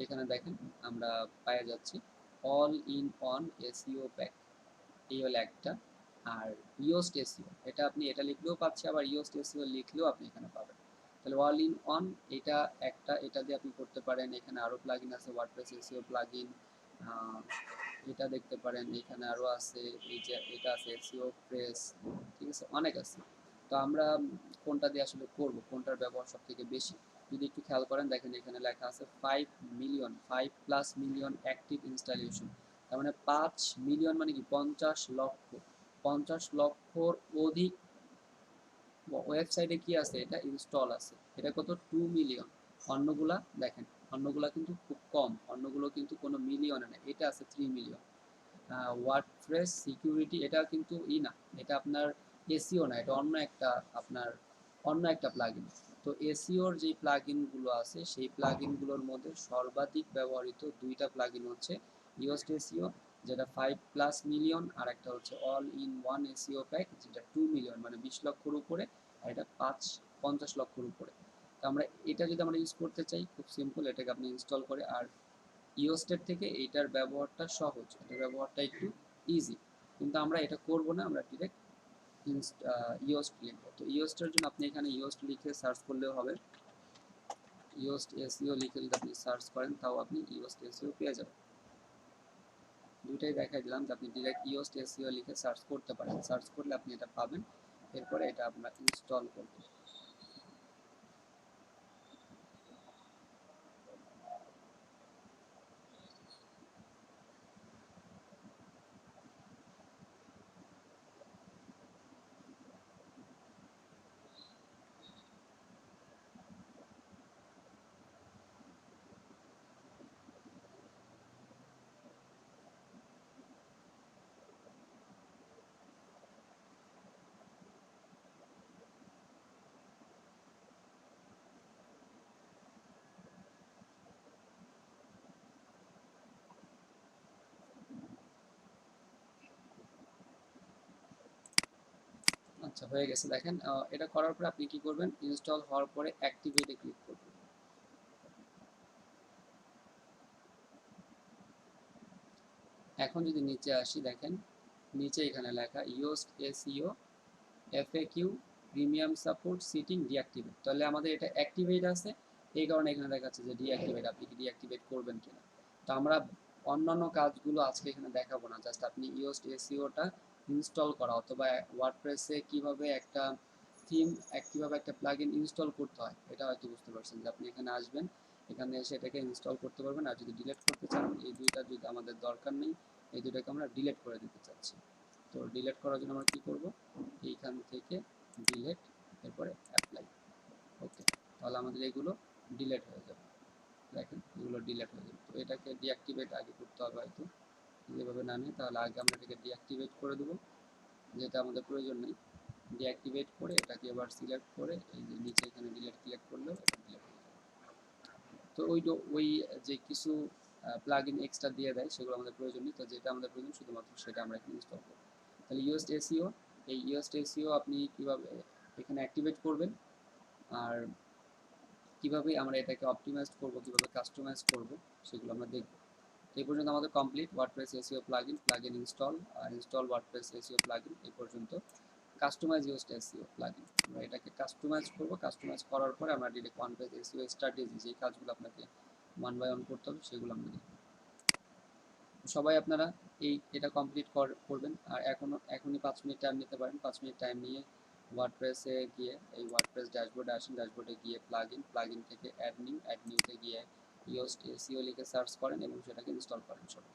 এখানে দেখেন আমরা পেয়ে যাচ্ছি all in one SEO pack, এই হলো একটা। আর ইয়োস্ট এসইও, এটা আপনি এটা লিখলেও পাচ্ছি, আবার ইয়োস্ট এসইও লিখলেও আপনি এখানে পাবেন। তাহলে অল ইন ওয়ান এটা একটা, এটা দিয়ে আপনি করতে পারেন। এখানে আরও প্লাগইন আছে, ওয়ার্ডপ্রেস এসইও প্লাগইন, এটা দেখতে পারেন। এখানে আরও আছে, এই যে এটা আছে এসইও প্রেস, ঠিক আছে, অনেক আছে। তো আমরা কোনটা দিয়ে আসলে করব, কোনটার ব্যবহার সব থেকে বেশি, যদি একটু খেয়াল করেন দেখেন এখানে লেখা আছে 5 মিলিয়ন, 5+ মিলিয়ন অ্যাক্টিভ ইনস্টলেশন। তার মানে 5 মিলিয়ন মানে কি 50 লক্ষ, 50 লক্ষর অধিক ওয়েবসাইটে কি আছে, এটা ইনস্টল আছে। এটা কত, 2 মিলিয়ন। অন্যগুলা দেখেন, অন্যগুলা কিন্তু খুব কম, অন্যগুলো কিন্তু কোনো মিলিয়নে নেই, এটা আছে 3 মিলিয়ন। ওয়ার্ডপ্রেস সিকিউরিটি, এটা কিন্তু না, এটা আপনার এসিও না, এটা অন্য একটা প্লাগইন। তো এসিওর যে প্লাগইনগুলো আছে, সেই প্লাগইনগুলোর মধ্যে সর্বাধিক ব্যবহৃত দুইটা প্লাগইন হচ্ছে ইয়োস্ট এসিও, যেটা 5+ মিলিয়ন, আর একটা হচ্ছে all in one SEO pack, যেটা 2 মিলিয়ন, মানে 20 লক্ষর উপরে, আর এটা 50 লক্ষর উপরে। তো আমরা এটা যদি আমরা ইউজ করতে চাই, খুব সিম্পল, এটাকে আপনি ইনস্টল করে, আর ইওস্টের থেকে এইটার ব্যবহারটা সহজ, এটার ব্যবহারটা একটু ইজি। কিন্তু আমরা এটা করব না, আমরা ডিরেক্ট ইওস্ট লিখব। তো ইওস্টের জন্য আপনি এখানে ইওস্ট লিখে সার্চ করলেও হবে, ইওস্ট এসইও লিখে যদি আপনি সার্চ করেন, তাও আপনি ইওস্ট এসইও পেয়ে যাবেন। দুইটাই দেখাই দিলাম যে আপনি ডিরেক্ট ইওস্ট এসইও লিখে সার্চ করতে পারেন, সার্চ করলে আপনি এটা পাবেন। এরপরে এটা আপনার ইনস্টল করবেন। আচ্ছা, হয়ে গেছে। দেখেন এটা করার পরে আপনি কি করবেন, ইনস্টল হওয়ার পরে অ্যাক্টিভেটে ক্লিক করবেন। এখন যদি নিচে আসি, দেখেন নিচে এখানে লেখা used SEO FAQ premium support setting deactivate. তাহলে আমাদের এটা অ্যাক্টিভেট আছে, এই কারণে এখানে দেখাচ্ছে যে ডিঅ্যাক্টিভেট, আপনি কি ডিঅ্যাক্টিভেট করবেন কিনা। তো আমরা অন্যান্য কাজগুলো আজকে এখানে দেখাবো না, জাস্ট আপনি ইউজড এসইওটা ইনস্টল করা অথবা ওয়ার্ডপ্রেসে কিভাবে একটা থিম, কিভাবে একটা প্লাগইন ইনস্টল করতে হয় এটা হয়তো বুঝতে পারছেন, যে আপনি এখানে আসবেন, এখানে এসে এটাকে ইনস্টল করতে পারবেন। আর যদি ডিলিট করতে চান, এই দুইটা যদি আমাদের দরকার নেই, এই দুইটাকে আমরা ডিলিট করে দিতে চাচ্ছি। তো ডিলিট করার জন্য আমরা কি করব, এইখান থেকে ডিলিট, এরপরে অ্যাপ্লাই। ওকে, তাহলে আমাদের এগুলো ডিলিট হয়ে যাবে। দেখেন এগুলো ডিলিট হয়ে যাবে। তো এটাকে ডিঅ্যাক্টিভেট আগে করতে হবে হয়তো, যেভাবে না নেই তাহলে আগে আমরা এটাকে ডিঅ্যাক্টিভেট করে দেবো, যেটা আমাদের প্রয়োজন নেই। ডিঅ্যাক্টিভেট করে এটাকে এবার সিলেক্ট করে এই যে নিচে এখানে ডিলিট ক্লিক করলেও এটা ডিলিট হয়ে যাবে। তো ওই যে কিছু প্লাগইন এক্সট্রা দিয়ে দেয় সেগুলো আমাদের প্রয়োজন নেই। তো যেটা আমাদের প্রয়োজন শুধুমাত্র সেটা আমরা এখানে ইনস্টল করব। তাহলে ইউএসড এসইও, এই ইউএসড এসইও আপনি কিভাবে এখানে অ্যাক্টিভেট করবেন, আর কিভাবে আমরা এটাকে অপটিমাইজ করব, কিভাবে কাস্টমাইজ করব, সেগুলো আমরা দেখব। এই পর্যন্ত আমাদের complete WordPress SEO plugin install, আর ইনস্টল ওয়ার্ডপ্রেস এসইও প্লাগইন, এই পর্যন্ত। কাস্টমাইজ ইউজড এসইও প্লাগইন, আমরা এটাকে কাস্টমাইজ করব। কাস্টমাইজ করার পরে আমরা direct one page SEO strategy, যে কাজগুলো আপনাকে ওয়ান বাই ওয়ান করতে হবে সেগুলো আমরা দেখব। সবাই আপনারা এটা কমপ্লিট করবেন। আর এখনই 5 মিনিট টাইম নিতে পারেন। 5 মিনিট টাইম নিয়ে ওয়ার্ডপ্রেসে গিয়ে এই ওয়ার্ডপ্রেস ড্যাশবোর্ডে আসেন, ড্যাশবোর্ডে গিয়ে প্লাগইন থেকে অ্যাড নিউতে গিয়ে ইউজড এসইও লিখে সার্চ করেন এবং সেটাকে ইনস্টল করেন সবাই।